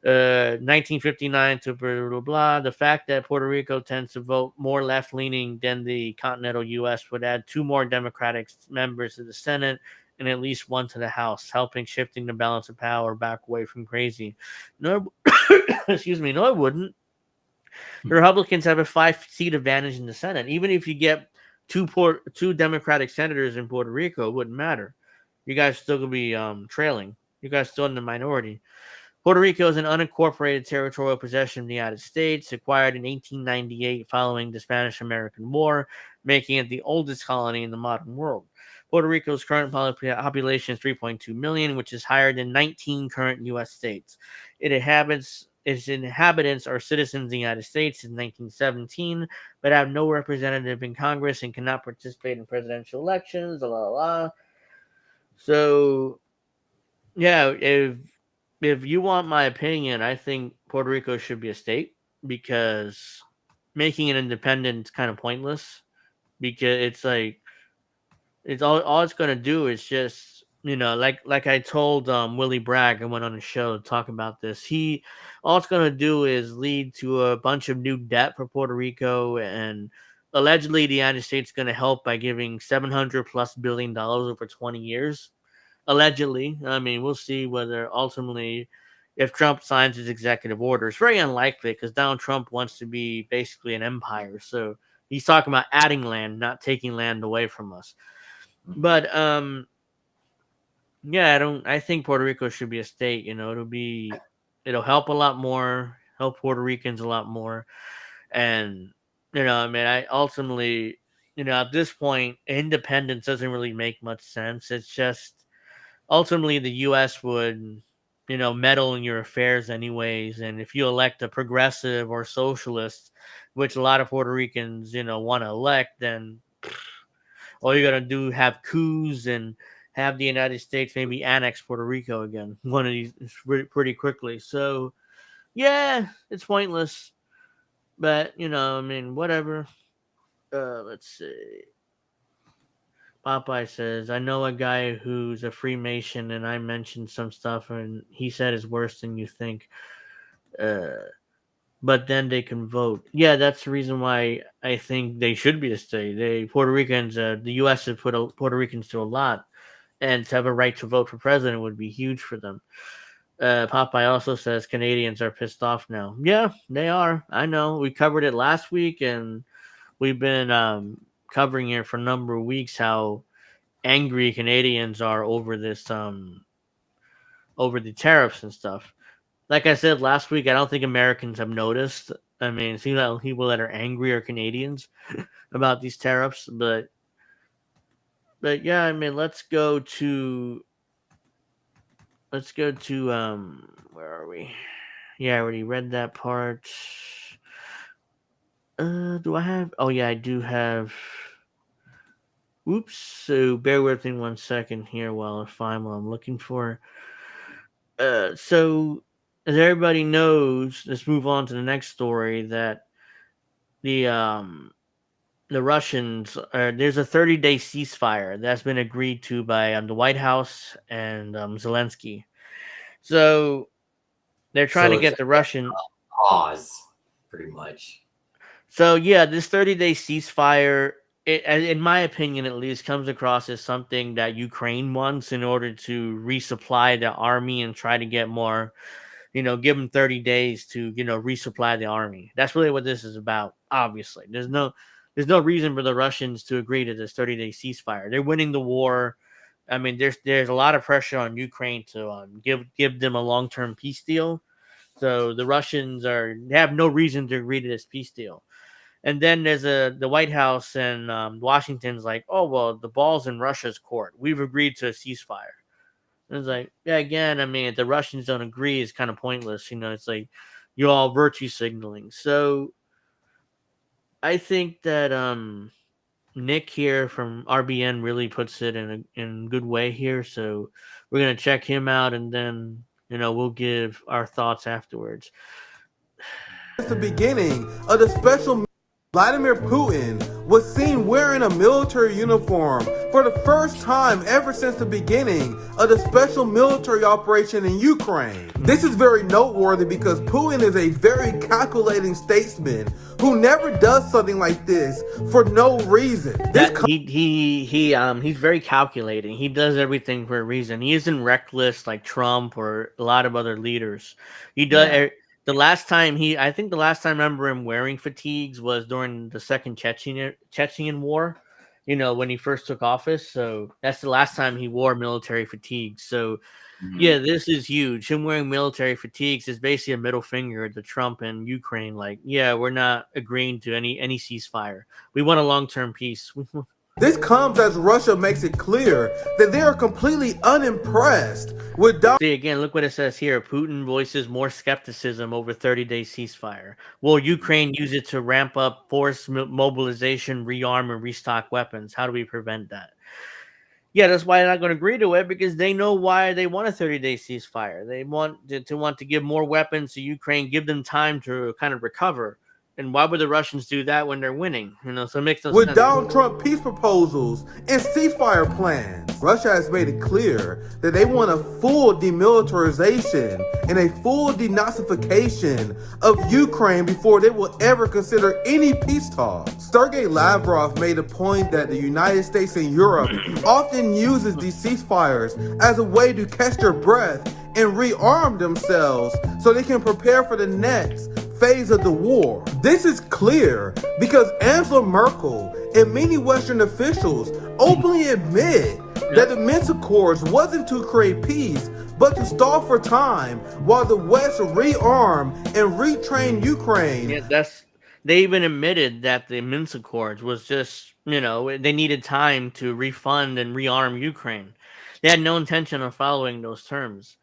1959 to blah, blah, blah. The fact that Puerto Rico tends to vote more left-leaning than the continental U.S. would add 2 more Democratic members to the Senate and at least 1 to the House, helping shifting the balance of power back away from crazy. No, excuse me, no, it wouldn't. The Republicans have a 5-seat advantage in the Senate. Even if you get two Democratic senators in Puerto Rico, it wouldn't matter. You guys still could be trailing. You guys still in the minority. Puerto Rico is an unincorporated territorial possession of the United States, acquired in 1898 following the Spanish-American War, making it the oldest colony in the modern world. Puerto Rico's current population is 3.2 million, which is higher than 19 current U.S. states. Its inhabitants are citizens of the United States since 1917, but have no representative in Congress and cannot participate in presidential elections. So, yeah, if you want my opinion, I think Puerto Rico should be a state because making it independent is kind of pointless because it's like it's all it's gonna do is just like I told Willie Bragg, I went on a show to talk about this. All it's gonna do is lead to a bunch of new debt for Puerto Rico, and allegedly the United States is gonna help by giving $700+ billion over 20 years. allegedly. I mean, we'll see whether ultimately, if Trump signs his executive order, it's very unlikely because Donald Trump wants to be basically an empire. So he's talking about adding land, not taking land away from us. But yeah, I think Puerto Rico should be a state. It'll help a lot more, help Puerto Ricans a lot more, and I mean, I ultimately, at this point, independence doesn't really make much sense. It's just ultimately the U.S. would, meddle in your affairs anyways, and if you elect a progressive or socialist, which a lot of Puerto Ricans, want to elect, then all you're gonna do have coups and have the United States maybe annex Puerto Rico again one of these pretty quickly. So yeah, it's pointless. But I mean, whatever. Let's see. Popeye says, I know a guy who's a Freemason, and I mentioned some stuff, and he said it's worse than you think. But then they can vote. Yeah, that's the reason why I think they should be a state. Puerto Ricans, the U.S. has put Puerto Ricans to a lot, and to have a right to vote for president would be huge for them. Popeye also says Canadians are pissed off now. Yeah, they are. I know. We covered it last week, and we've been covering it for a number of weeks how angry Canadians are over this over the tariffs and stuff. Like I said last week, I don't think Americans have noticed. I mean, it seems like people that are angry are Canadians about these tariffs, but yeah, I mean, let's go to where are we? Yeah, I already read that part. Do I have? Oh yeah, I do have. Oops. So bear with me 1 second here while I find what I'm looking for. So as everybody knows, let's move on to the next story. That the Russians there's a 30-day ceasefire that's been agreed to by the White House and Zelensky. So they're trying to get the Russian pause, pretty much. So yeah, this 30-day ceasefire, in my opinion at least, comes across as something that Ukraine wants in order to resupply the army and try to get more, give them 30 days to, resupply the army. That's really what this is about. Obviously, there's no reason for the Russians to agree to this 30-day ceasefire. They're winning the war. I mean, there's a lot of pressure on Ukraine to give them a long-term peace deal. So the Russians have no reason to agree to this peace deal. And then there's the White House and Washington's like, oh, well, the ball's in Russia's court. We've agreed to a ceasefire. And it's like, yeah, again, I mean, if the Russians don't agree, it's kind of pointless. It's like you're all virtue signaling. So I think that Nick here from RBN really puts it in a good way here. So we're going to check him out, and then, we'll give our thoughts afterwards. Since the beginning of the special, Vladimir Putin was seen wearing a military uniform for the first time ever since the beginning of the special military operation in Ukraine. This is very noteworthy because Putin is a very calculating statesman who never does something like this for no reason. He's very calculating. He does everything for a reason. He isn't reckless like Trump or a lot of other leaders. He does. Yeah. I think the last time I remember him wearing fatigues was during the second Chechen war, when he first took office. So that's the last time he wore military fatigues. So yeah, this is huge. Him wearing military fatigues is basically a middle finger to Trump and Ukraine. Like, yeah, we're not agreeing to any ceasefire. We want a long-term peace. This comes as Russia makes it clear that they are completely unimpressed with See, again, look what it says here. Putin voices more skepticism over 30-day ceasefire. Will Ukraine use it to ramp up force mobilization, rearm, and restock weapons? How do we prevent that? Yeah, that's why they're not going to agree to it, because they know why they want a 30-day ceasefire. They want to give more weapons to Ukraine, give them time to kind of recover. And why would the Russians do that when they're winning? So it makes no sense. With Donald Trump peace proposals and ceasefire plans. Russia has made it clear that they want a full demilitarization and a full denazification of Ukraine before they will ever consider any peace talks. Sergei Lavrov made a point that the United States and Europe often uses these ceasefires as a way to catch their breath and rearm themselves so they can prepare for the next phase of the war. This is clear because Angela Merkel and many Western officials openly admit that the Minsk Accords wasn't to create peace, but to stall for time while the West rearm and retrain Ukraine. Yeah, they even admitted that the Minsk Accords was just, they needed time to refund and rearm Ukraine. They had no intention of following those terms.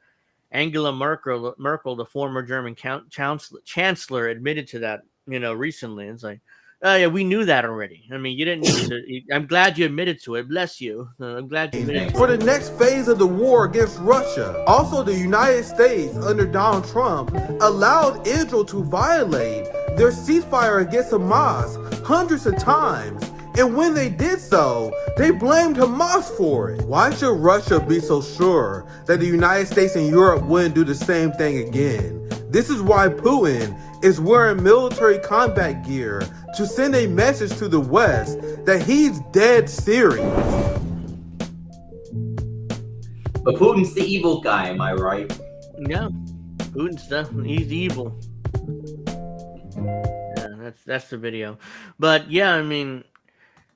Angela Merkel, the former German chancellor, admitted to that, recently. It's like, oh yeah, we knew that already. I mean, you didn't need to. I'm glad you admitted to it. Bless you. I'm glad you admitted to it. For the next phase of the war against Russia. Also, the United States, under Donald Trump, allowed Israel to violate their ceasefire against Hamas hundreds of times. And when they did so, they blamed Hamas for it. Why should Russia be so sure that the United States and Europe wouldn't do the same thing again? This is why Putin is wearing military combat gear to send a message to the West that he's dead serious. But Putin's the evil guy, am I right? Yeah, he's evil. Yeah, that's the video. But yeah, I mean,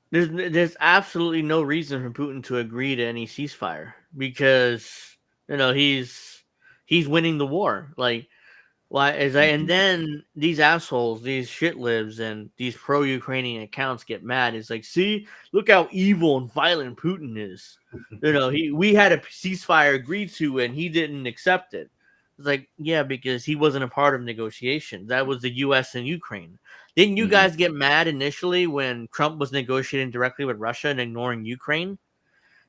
there's absolutely no reason for Putin to agree to any ceasefire because he's winning the war. Like, why is that? And then these assholes, these shitlibs, and these pro-Ukrainian accounts get mad. It's like, see, look how evil and violent Putin is. We had a ceasefire agreed to, and he didn't accept it. It's like, yeah, because he wasn't a part of negotiations. That was the U.S. and Ukraine. Didn't you guys get mad initially when Trump was negotiating directly with Russia and ignoring Ukraine?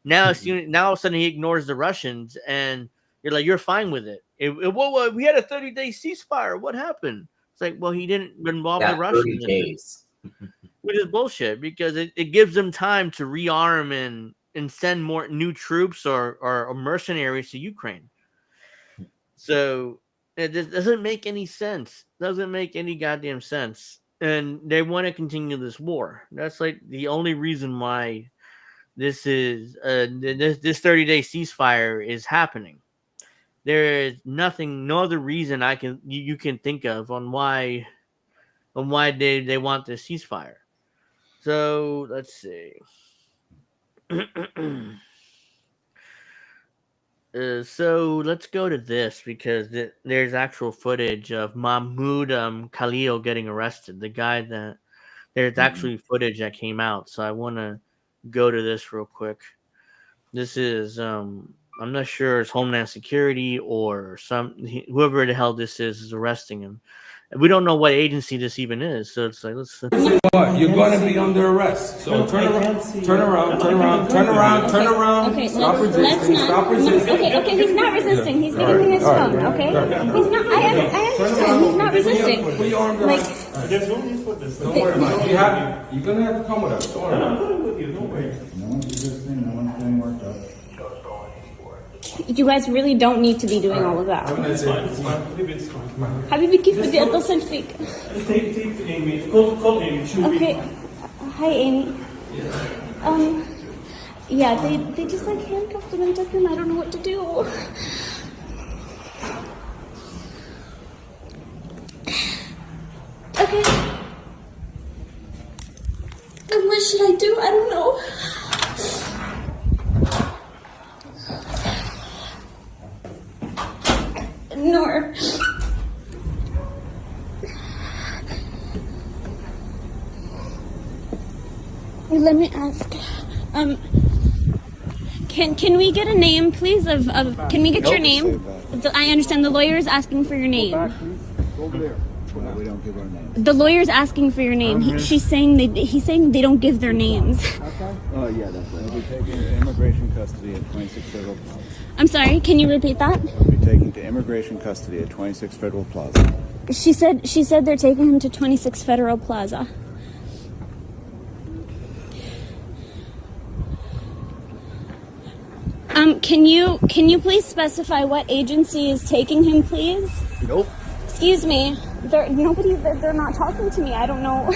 Now, now all of a sudden he ignores the Russians, and you're like, you're fine with it. We had a 30-day ceasefire. What happened? It's like, well, he didn't involve the Russians. 30 days. Which is bullshit because it gives them time to rearm and send more new troops or mercenaries to Ukraine. So it just doesn't make any sense. Doesn't make any goddamn sense. And they want to continue this war. That's like the only reason why this is this 30-day ceasefire is happening. There is no other reason you can think of on why they want this ceasefire. So let's see. So let's go to this because there's actual footage of Mahmoud Khalil getting arrested. The guy that there's actually footage that came out. So I want to go to this real quick. This is I'm not sure it's Homeland Security or whoever the hell this is arresting him. We don't know what agency this even is, so it's like let's. You're going to be under arrest. So turn around. Okay, Stop let's resisting. not. Stop resisting. Okay, he's not resisting. He's giving me his phone. Okay, he's not. I understand. He's not resisting. Put your arm down. Like, Don't worry about it. You're going to have to come with us. Don't worry about it. No one's resisting. No one's getting worked up. you guys really don't need to be doing all of that. It's fine. حبيبي كيف بدي اتصل فيك؟ Take Amy. Call Amy. Okay. Hi, Amy. Yeah, they just like handcuffed him and took him. I don't know what to do. Okay. Then what should I do? I don't know. Nor. Let me ask. Can we get a name, please? Can we get your name? I understand the lawyer is asking for your name. Over there. No, we don't give our name. The lawyer's asking for your name. He's saying they don't give their names. Oh yeah, that's right. We'll be taken to immigration custody at 26 Federal Plaza. I'm sorry. Can you repeat that? We'll be taken to immigration custody at 26 Federal Plaza. She said they're taking him to 26 Federal Plaza. Can you please specify what agency is taking him, please? Nope. Excuse me. They're not talking to me. I don't know.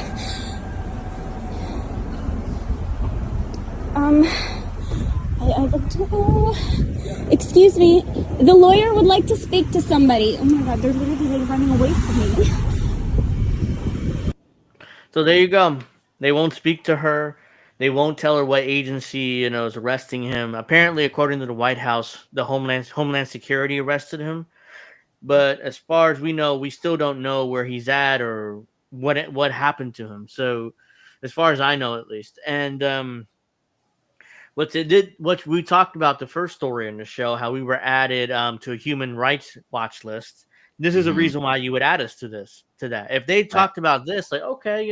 I don't know. Excuse me. The lawyer would like to speak to somebody. Oh my God, they're literally running away from me. So there you go. They won't speak to her. They won't tell her what agency is arresting him. Apparently, according to the White House, the Homeland Security arrested him. But as far as we know, we still don't know where he's at or what happened to him. So, as far as I know, at least, and what we talked about the first story in the show, how we were added to a human rights watch list. This is a reason why you would add us to that. If they talked about this, like, okay,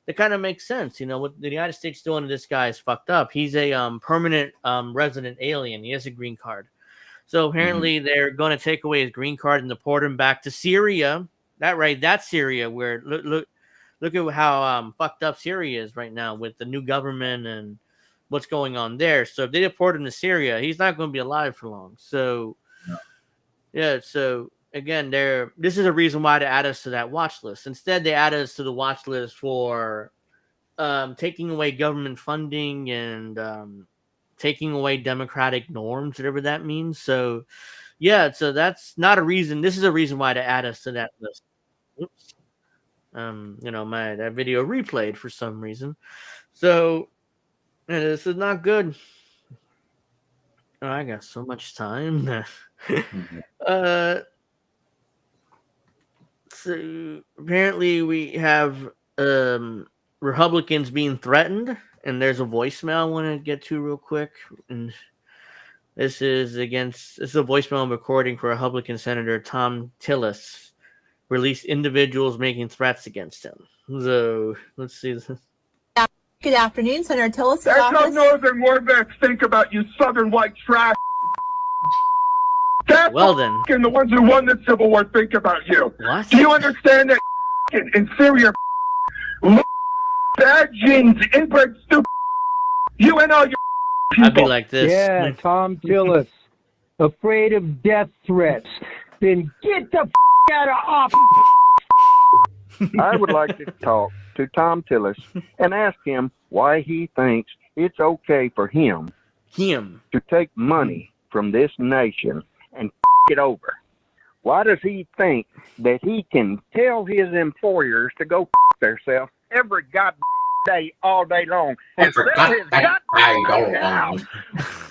it kind of makes sense. What the United States doing to this guy is fucked up. He's a permanent resident alien. He has a green card. So apparently they're going to take away his green card and deport him back to Syria. That's Syria, where look at how fucked up Syria is right now with the new government and what's going on there. So if they deport him to Syria, he's not going to be alive for long. So yeah, so again, this is a reason why to add us to that watch list. Instead, they add us to the watch list for taking away government funding and taking away democratic norms, whatever that means. So yeah, so that's not a reason. This is a reason why to add us to that list. Oops. That video replayed for some reason. So this is not good. Oh, I got so much time. So apparently we have Republicans being threatened, and there's a voicemail I want to get to real quick. And this is a voicemail recording for Republican Senator Tom Tillis, released individuals making threats against him. So let's see this. Good afternoon, Senator Tillis. That's how Northern Warbeck's think about you Southern white trash. That's well then. The ones who won the Civil War think about you. What? Do you understand that inferior bad genes, inbred stupid you and all your people? I'd be like this. Yeah, Tom Tillis, afraid of death threats. Then get the out of office. I would like to talk to Tom Tillis and ask him why he thinks it's okay for him to take money from this nation and it over. Why does he think that he can tell his employers to go themselves every goddamn day, all day long, and sell his goddamn house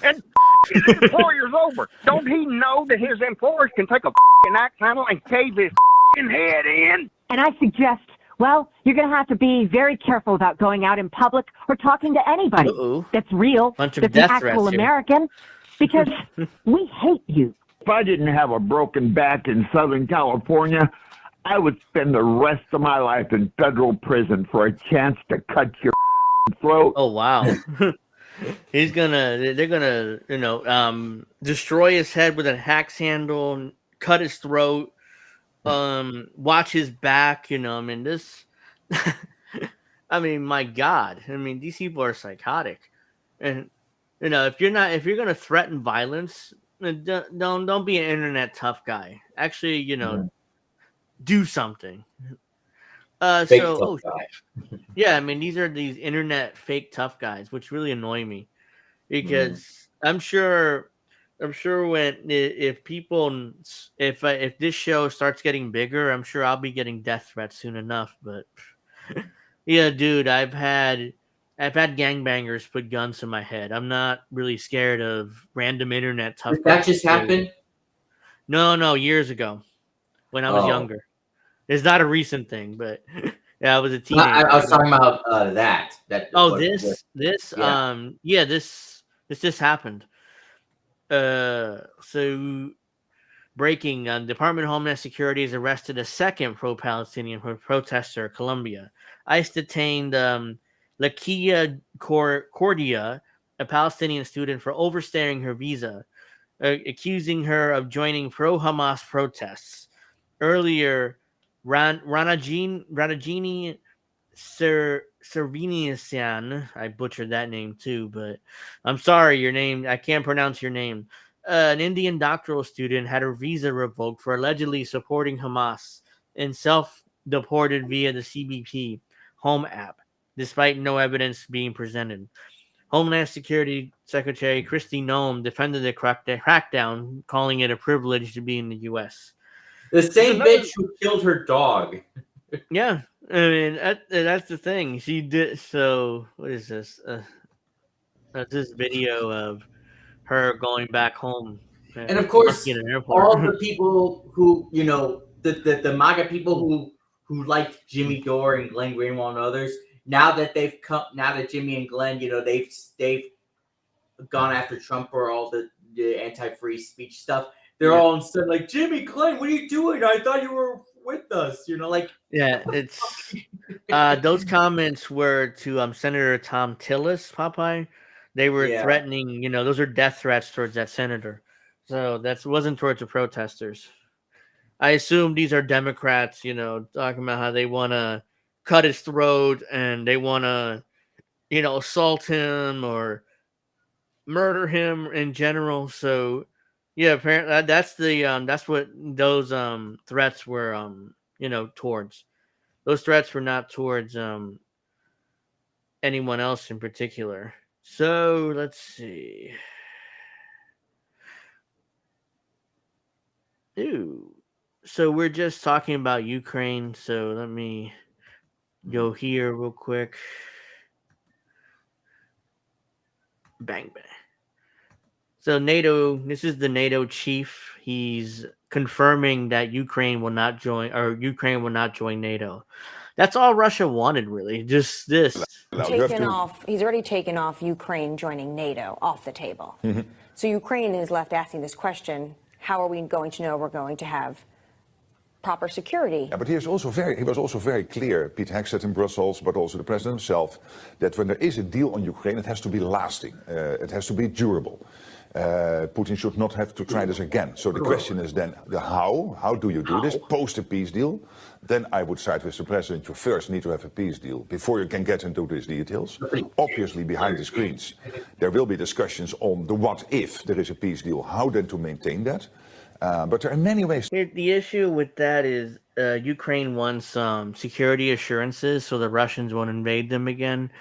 and his employers over? Don't he know that his employers can take a axe handle and cave his head in? And I suggest, well, you're going to have to be very careful about going out in public or talking to anybody that's real, that's an actual American, because we hate you. If I didn't have a broken back in Southern California, I would spend the rest of my life in federal prison for a chance to cut your throat. Oh, wow. They're gonna, destroy his head with an axe handle, cut his throat, watch his back, this, my God, these people are psychotic. And, if you're gonna threaten violence, don't be an internet tough guy. Actually, do something. Yeah, these are these internet fake tough guys, which really annoy me because I'm sure if this show starts getting bigger, I'm sure I'll be getting death threats soon enough. But yeah, dude, I've had gangbangers put guns to my head. I'm not really scared of random internet tough guys. That just happened? No, years ago when I was younger. It's not a recent thing, but yeah, I was a teenager. I was talking about that. This just happened. So breaking, Department of Homeland Security has arrested a second pro-Palestinian protester in Colombia. ICE detained Lakia Cordia, a Palestinian student, for overstaying her visa, accusing her of joining pro-Hamas protests. Earlier, Ranajini Servinian. I butchered that name too, but I'm sorry, your name. I can't pronounce your name. An Indian doctoral student had her visa revoked for allegedly supporting Hamas and self-deported via the CBP Home app, despite no evidence being presented. Homeland Security Secretary Kristi Noem defended the crackdown, calling it a privilege to be in the U.S. The same bitch who killed her dog. Yeah, I mean that's the thing. She did. So what is this? This video of her going back home, And of working course, at an airport. all the people who, the MAGA people who liked Jimmy Dore and Glenn Greenwald and others, now that Jimmy and Glenn, they've gone after Trump for all the anti-free speech stuff. They're all instead like, Jimmy, Glenn, what are you doing? I thought you were with us. Yeah, it's those comments were to Senator Tom Tillis, Popeye. They were threatening, those are death threats towards that senator. So that wasn't towards the protesters. I assume these are Democrats, talking about how they want to cut his throat and they want to, assault him or murder him in general. So, yeah, apparently that's what those threats were, towards. Those threats were not towards anyone else in particular. So let's see. Ooh. So we're just talking about Ukraine. So let me go here real quick. Bang bang. So NATO, this is the NATO chief. He's confirming that Ukraine will not join NATO. That's all Russia wanted, really. Just this. He's already taken off Ukraine joining NATO off the table. So Ukraine is left asking this question: how are we going to know we're going to have proper security? Yeah, but he was also very clear, Pete Hegseth in Brussels, but also the president himself, that when there is a deal on Ukraine, it has to be lasting. It has to be durable. Putin should not have to try this again. So the question is then the how. How do you do this post a peace deal? Then I would side with the president. You first need to have a peace deal before you can get into these details. Obviously, behind the screens, there will be discussions on the what if there is a peace deal, how then to maintain that. But there are many ways. The issue with that is Ukraine wants some security assurances so the Russians won't invade them again.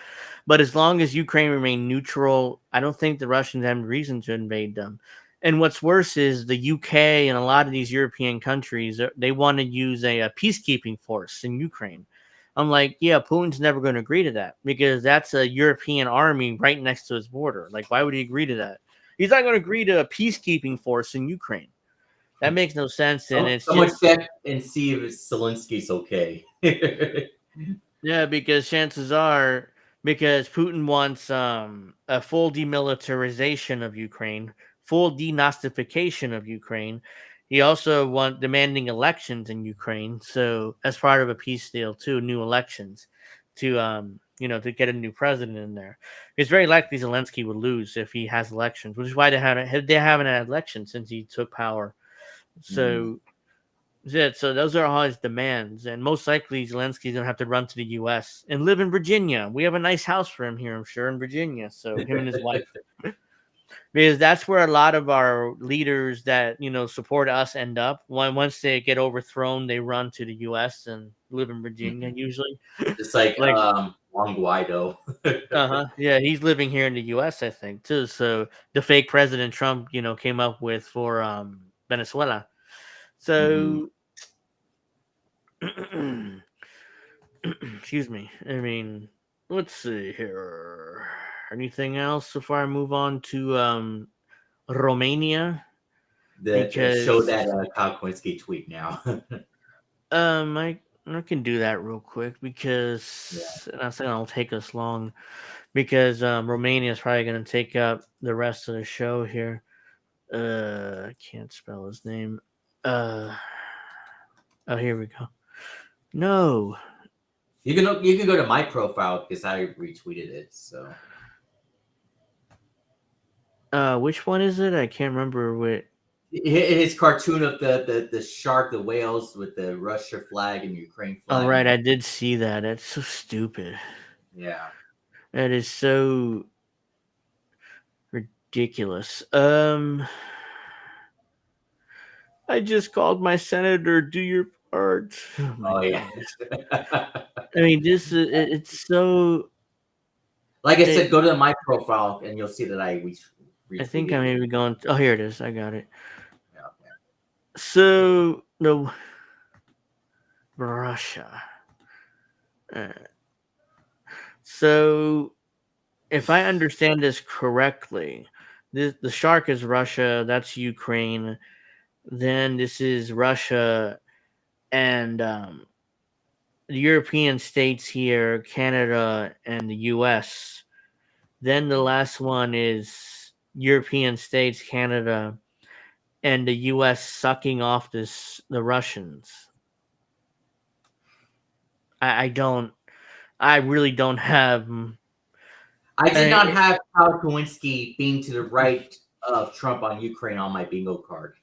But as long as Ukraine remain neutral, I don't think the Russians have reason to invade them. And what's worse is the UK and a lot of these European countries, they want to use a peacekeeping force in Ukraine. I'm like, yeah, Putin's never going to agree to that because that's a European army right next to his border. Like, why would he agree to that? He's not going to agree to a peacekeeping force in Ukraine. That makes no sense. And it's someone check and see if Zelensky's okay. Yeah, because chances are, because Putin wants a full demilitarization of Ukraine, full denazification of Ukraine. He also demanding elections in Ukraine. So as part of a peace deal too, new elections to to get a new president in there. It's very likely Zelensky would lose if he has elections, which is why they haven't had elections since he took power. So so those are all his demands, and most likely Zelensky's gonna have to run to the U.S. and live in Virginia. We have a nice house for him here, I'm sure, in Virginia. So him and his wife, because that's where a lot of our leaders that support us end up. Once they get overthrown, they run to the U.S. and live in Virginia usually. Just like Juan Guaido. Yeah, he's living here in the U.S. I think too. So the fake President Trump, came up with for Venezuela. So, excuse me. I mean, let's see here. Anything else before I move on to Romania? Show that Kyle Kowinski tweet now. I can do that real quick because that's gonna take us long. Because Romania is probably gonna take up the rest of the show here. I can't spell his name. Oh, here we go. No, you can go to my profile because I retweeted it. So, which one is it? I can't remember. his cartoon of the shark, the whales with the Russia flag and Ukraine flag. All right, I did see that. That's so stupid. Yeah, that is so ridiculous. I just called my senator. Do your part. Oh my God. I mean, this is it's so. Like I said, go to my profile and you'll see that I think I may be going. Oh, here it is. I got it. Yeah, okay. So no, Russia. So, if I understand this correctly, the shark is Russia. That's Ukraine. Then this is Russia and the European states here, Canada and the U.S. Then the last one is European states, Canada, and the U.S. sucking off the Russians. I really don't have. I did not have Kyle Kowinski being to the right of Trump on Ukraine on my bingo card.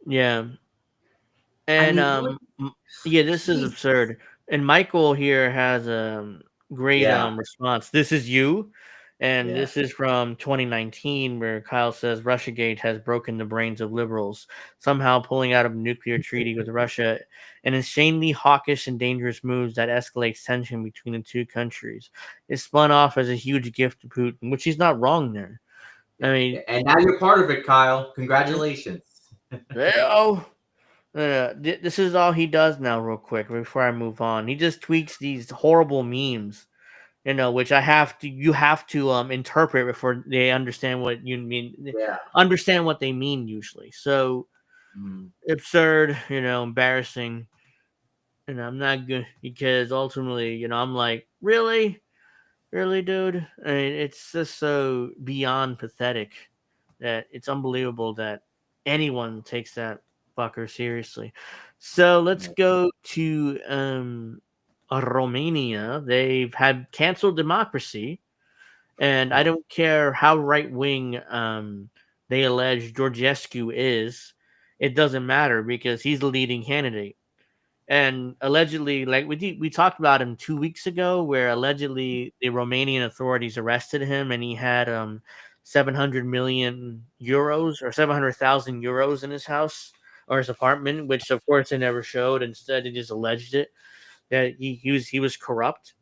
Yeah. And yeah, this is absurd. And Michael here has a great response. This is you. And this is from 2019, where Kyle says Russiagate has broken the brains of liberals, somehow pulling out of a nuclear treaty with Russia, an insanely hawkish and dangerous move that escalates tension between the two countries. It spun off as a huge gift to Putin, which he's not wrong there. I mean, and now you're part of it, Kyle. Congratulations. This is all he does now, real quick, before I move on. He just tweets these horrible memes, which you have to interpret before they understand what you mean. Understand what they mean usually. So absurd, embarrassing. And I'm not good because ultimately, I'm like, really, dude. I mean, it's just so beyond pathetic that it's unbelievable that anyone takes that fucker seriously. So let's go to Romania. They've had canceled democracy, and I don't care how right wing they allege Georgescu is. It doesn't matter because he's the leading candidate. And allegedly, like we talked about him 2 weeks ago, where allegedly the Romanian authorities arrested him, and he had 700 million euros or 700,000 euros in his house or his apartment, which of course they never showed. Instead, they just alleged it that he was corrupt.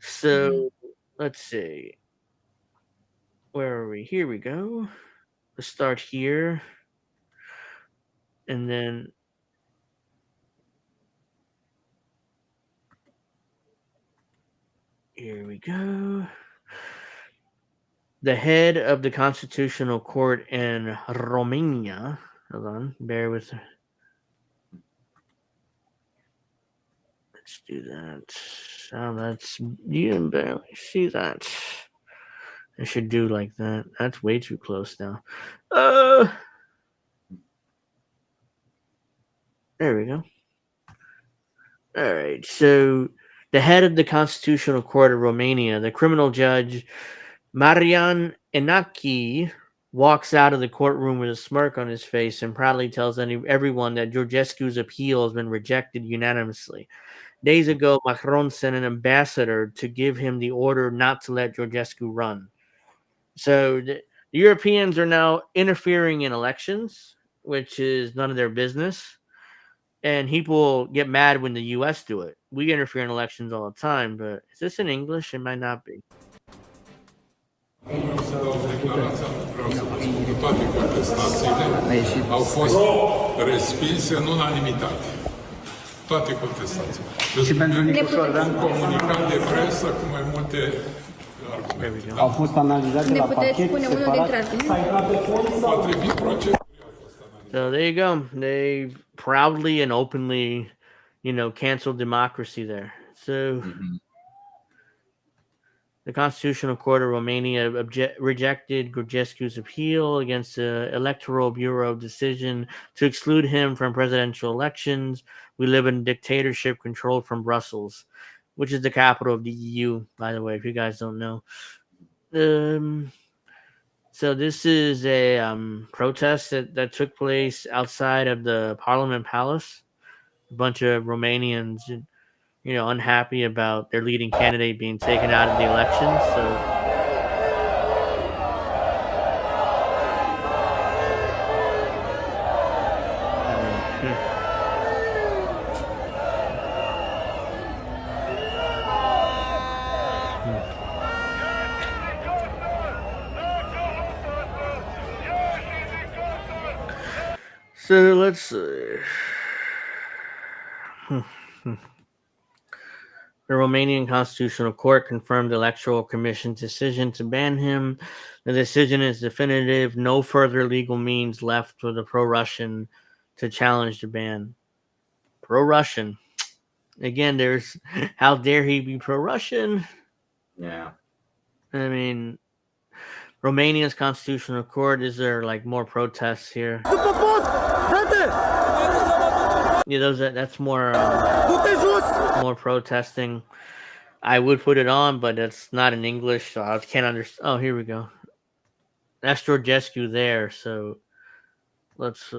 So let's see, where are we? Here we go. Let's start here, and then. Here we go. The head of the Constitutional Court in Romania. Hold on, bear with. Let's do that. You can barely see that. I should do like that. That's way too close now. There we go. All right, so the head of the Constitutional Court of Romania, the criminal judge Marian Enaki, walks out of the courtroom with a smirk on his face and proudly tells everyone that Georgescu's appeal has been rejected unanimously. Days ago, Macron sent an ambassador to give him the order not to let Georgescu run. So the Europeans are now interfering in elections, which is none of their business. And people get mad when the U.S. do it. We interfere in elections all the time, but is this in English? It might not be. Toate contestațiile au fost respinse în unanimitate. Toate contestațiile. Și pentru Nicușor, da? Comunicat de presă cu mai multe argumente. Au fost analizate la pachet separat. Potrivit procesului. So there you go. They proudly and openly, canceled democracy there. So the Constitutional Court of Romania rejected Georgescu's appeal against the Electoral Bureau decision to exclude him from presidential elections. We live in a dictatorship controlled from Brussels, which is the capital of the EU, by the way, if you guys don't know. So this is a protest that took place outside of the Parliament Palace. A bunch of Romanians, unhappy about their leading candidate being taken out of the election. So. So let's see. The Romanian Constitutional Court confirmed the Electoral Commission's decision to ban him. The decision is definitive. No further legal means left for the pro-Russian to challenge the ban. Pro-Russian. Again, there's how dare he be pro-Russian? Yeah. I mean, Romania's Constitutional Court, is there like more protests here? Yeah, that's more protesting. I would put it on, but it's not in English, so I can't understand. Oh, here we go. That's Georgescu there, so let's.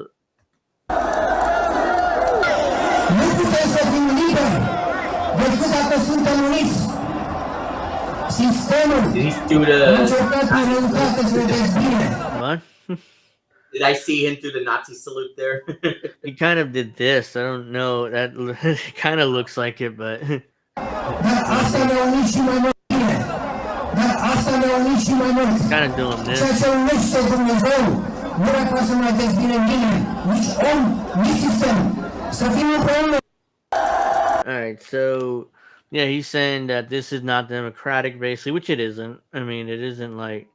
He's through the. What? Did I see him through the Nazi salute there? He kind of did this. I don't know. That kind of looks like it, but. Kind of doing this. Alright, so yeah, he's saying that this is not democratic, basically, which it isn't. I mean, it isn't like.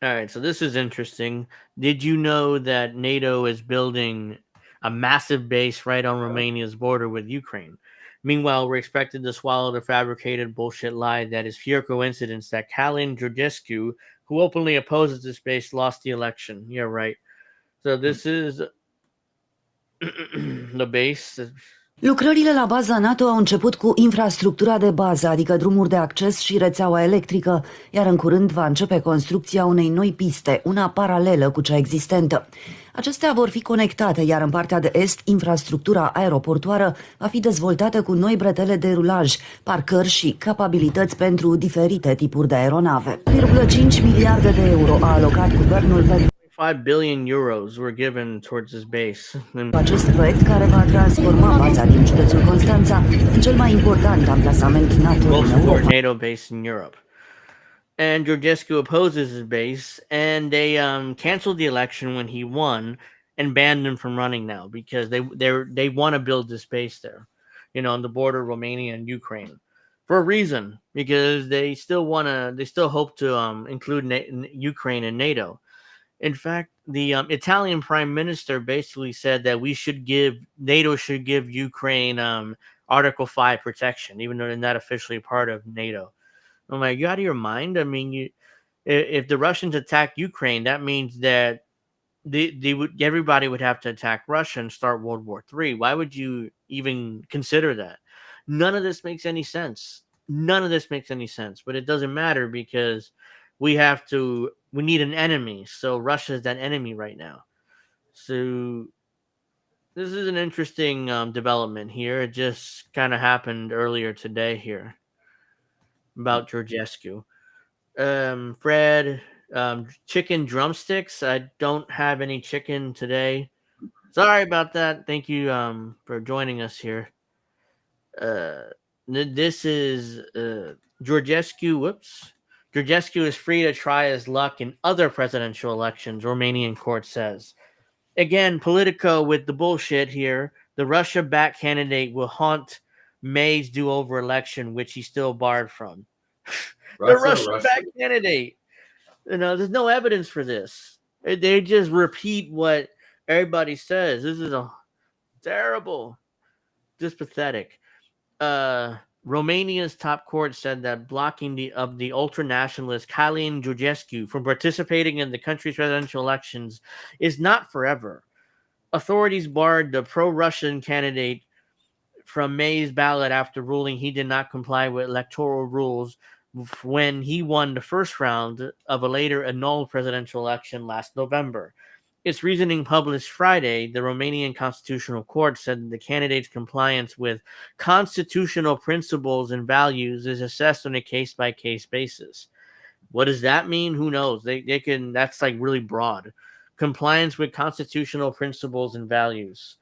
Alright, so this is interesting. Did you know that NATO is building a massive base right on Romania's border with Ukraine? Meanwhile, we're expected to swallow the fabricated bullshit lie that is pure coincidence that Calin Georgescu, who openly opposes this base, lost the election. Yeah, right. So this is the base. Lucrările la baza NATO au început cu infrastructura de bază, adică drumuri de acces și rețeaua electrică, iar în curând va începe construcția unei noi piste, una paralelă cu cea existentă. Acestea vor fi conectate, iar în partea de est, infrastructura aeroportoară va fi dezvoltată cu noi bretele de rulaj, parcări și capabilități pentru diferite tipuri de aeronave. 1,5 miliarde de euro a alocat guvernul pentru 5 billion euros were given towards this base. Acest proiect care va transforma baza din județul Constanța în cel mai important amplasament NATO în Europa. NATO base in Europe. And Georgescu opposes his base, and they canceled the election when he won and banned him from running now because they want to build this base there, on the border of Romania and Ukraine, for a reason, because they still hope to include Ukraine in NATO. In fact, the Italian prime minister basically said that NATO should give Ukraine Article 5 protection, even though they're not officially part of NATO. I'm like, you out of your mind? I mean, if the Russians attack Ukraine, that means that everybody would have to attack Russia and start World War III. Why would you even consider that? None of this makes any sense. But it doesn't matter because we need an enemy. So Russia is that enemy right now. So this is an interesting development here. It just kind of happened earlier today here about Georgescu. Fred, chicken drumsticks. I don't have any chicken today. Sorry about that. Thank you for joining us here. This is Georgescu. Whoops. Georgescu is free to try his luck in other presidential elections, Romanian court says. Again, Politico with the bullshit here. The Russia-backed candidate will haunt May's do-over election, which he still barred from. The Russia-backed candidate. There's no evidence for this. They just repeat what everybody says. This is terrible. Just pathetic. Romania's top court said that blocking the ultra-nationalist Calin Georgescu from participating in the country's presidential elections is not forever. Authorities barred the pro-Russian candidate from May's ballot after ruling he did not comply with electoral rules when he won the first round of a later annulled presidential election last November. Its reasoning published Friday, the Romanian Constitutional Court said that the candidate's compliance with constitutional principles and values is assessed on a case-by-case basis. What does that mean? Who knows? They can. That's like really broad. Compliance with constitutional principles and values.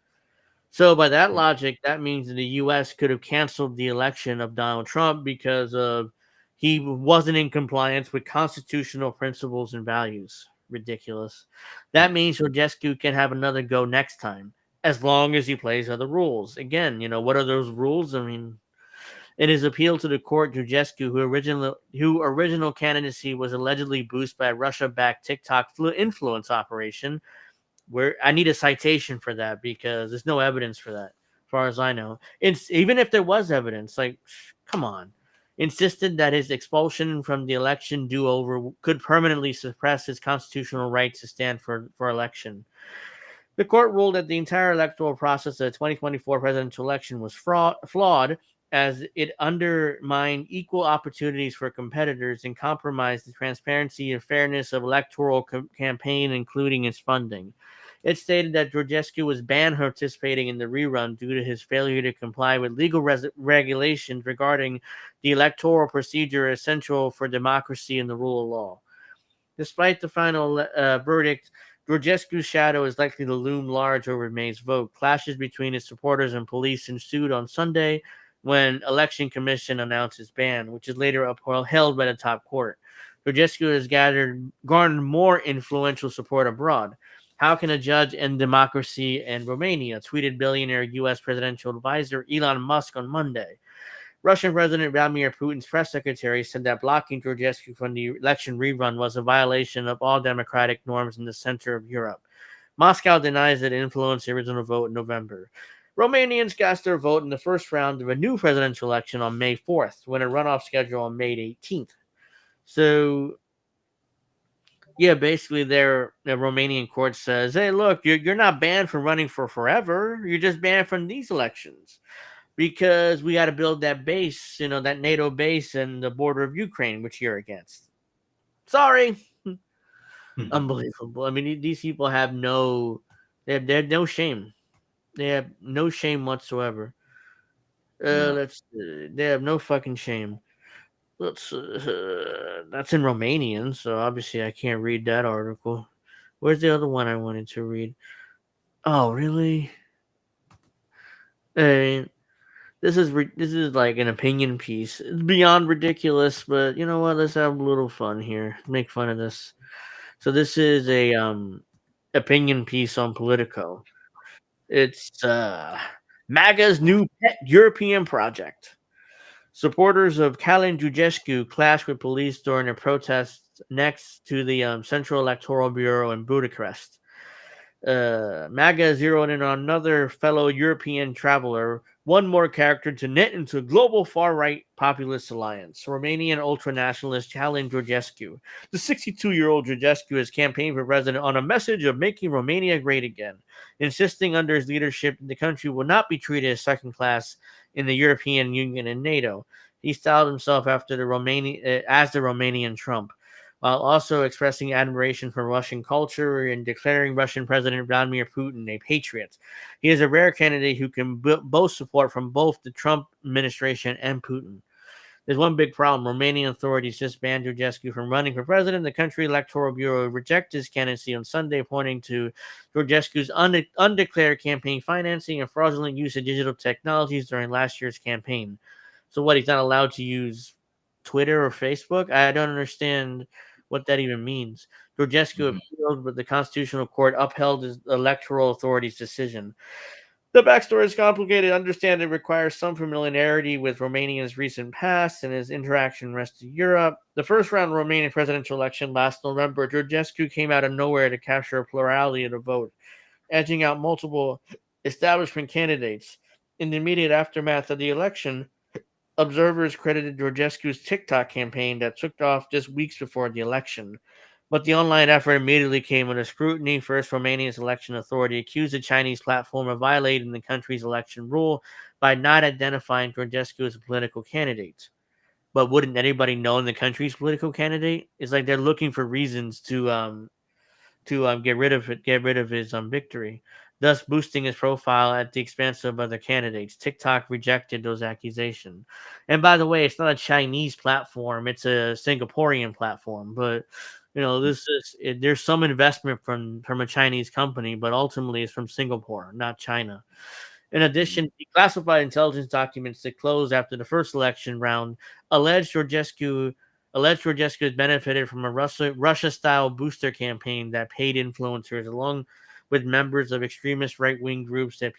So by that logic, that means that the U.S. could have canceled the election of Donald Trump because of he wasn't in compliance with constitutional principles and values. Ridiculous. That means Georgescu can have another go next time, as long as he plays by the rules. Again, what are those rules? I mean, in his appeal to the court, Georgescu, who original candidacy was allegedly boosted by a Russia-backed TikTok influence operation, where I need a citation for that because there's no evidence for that, as far as I know. Even if there was evidence, like, come on. Insisted that his expulsion from the election do-over could permanently suppress his constitutional right to stand for election. The court ruled that the entire electoral process of the 2024 presidential election was flawed, as it undermined equal opportunities for competitors and compromised the transparency and fairness of electoral campaign, including its funding. It stated that Georgescu was banned from participating in the rerun due to his failure to comply with legal regulations regarding the electoral procedure essential for democracy and the rule of law. Despite the final verdict, Georgescu's shadow is likely to loom large over May's vote. Clashes between his supporters and police ensued on Sunday when Election Commission announced his ban, which is later upheld by the top court. Georgescu has garnered more influential support abroad. How can a judge end democracy in Romania? Tweeted billionaire U.S. presidential advisor Elon Musk on Monday. Russian President Vladimir Putin's press secretary said that blocking Georgescu from the election rerun was a violation of all democratic norms in the center of Europe. Moscow denies that it influenced the original vote in November. Romanians cast their vote in the first round of a new presidential election on May 4th, when a runoff scheduled on May 18th. So, yeah, basically the Romanian court says, hey, look, you're not banned from running for forever. You're just banned from these elections because we got to build that base, that NATO base and the border of Ukraine, which you're against. Sorry. Unbelievable. I mean, these people have they have no shame. They have no shame whatsoever. They have no fucking shame. That's in Romanian, so obviously I can't read that article. Where's the other one I wanted to read? Oh, really? Hey, this is like an opinion piece. It's beyond ridiculous, but you know what? Let's have a little fun here. Make fun of this. So this is a opinion piece on Politico. It's MAGA's new pet European project. Supporters of Călin Georgescu clashed with police during a protest next to the Central Electoral Bureau in Bucharest. MAGA zeroed in on another fellow European traveler, one more character to knit into a global far-right populist alliance, Romanian ultra-nationalist Călin Georgescu. The 62-year-old Georgescu has campaigned for president on a message of making Romania great again, insisting under his leadership that the country will not be treated as second class in the European Union and NATO. He styled himself after the Romanian Trump, while also expressing admiration for Russian culture and declaring Russian President Vladimir Putin a patriot. He is a rare candidate who can boast support from both the Trump administration and Putin. There's one big problem. Romanian authorities just banned Georgescu from running for president. The country electoral bureau rejected his candidacy on Sunday, pointing to Georgescu's undeclared campaign financing and fraudulent use of digital technologies during last year's campaign. So what, he's not allowed to use Twitter or Facebook? I don't understand what that even means. Georgescu appealed, but the Constitutional Court upheld his electoral authority's decision. The backstory is complicated. Understand it requires some familiarity with Romania's recent past and his interaction with the rest of Europe. The first round Romanian presidential election last November, Georgescu came out of nowhere to capture a plurality of the vote, edging out multiple establishment candidates. In the immediate aftermath of the election, observers credited Georgescu's TikTok campaign that took off just weeks before the election. But the online effort immediately came under scrutiny. First, Romania's election authority accused the Chinese platform of violating the country's election rule by not identifying Georgescu as a political candidate. but wouldn't anybody know in the country's political candidate? It's like they're looking for reasons to get rid of his victory, thus boosting his profile at the expense of other candidates. TikTok rejected those accusations. And by the way, it's not a Chinese platform; it's a Singaporean platform. But there's some investment from a Chinese company, but ultimately it's from Singapore, not China. In addition, declassified intelligence documents that closed after the first election round alleged Georgescu has benefited from a Russia-style booster campaign that paid influencers, along with members of extremist right-wing groups that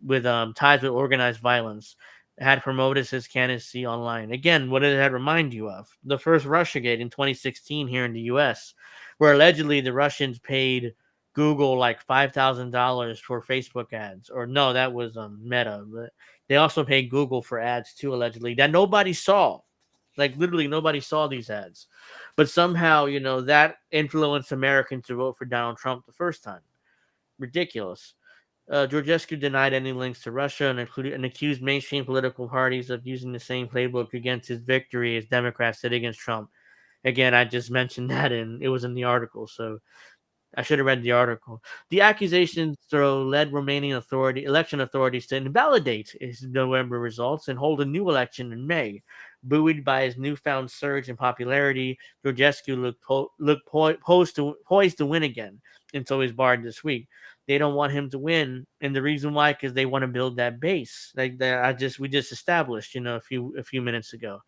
with ties with organized violence, had promoted his candidacy online. Again, what did that remind you of? The first Russiagate in 2016 here in the U.S., where allegedly the Russians paid Google like $5,000 for Facebook ads, or no, that was Meta. But they also paid Google for ads too, allegedly, that nobody saw. Like literally nobody saw these ads, but somehow that influenced Americans to vote for Donald Trump the first time. Ridiculous. Georgescu denied any links to Russia and accused mainstream political parties of using the same playbook against his victory as Democrats did against Trump. Again, I just mentioned that, and it was in the article, so I should have read the article. The accusations, though, led Romanian election authorities to invalidate his November results and hold a new election in May. Buoyed by his newfound surge in popularity, Georgescu looked poised to win again until he's barred this week. They don't want him to win, and the reason why, because they want to build that base, like that we just established, a few minutes ago.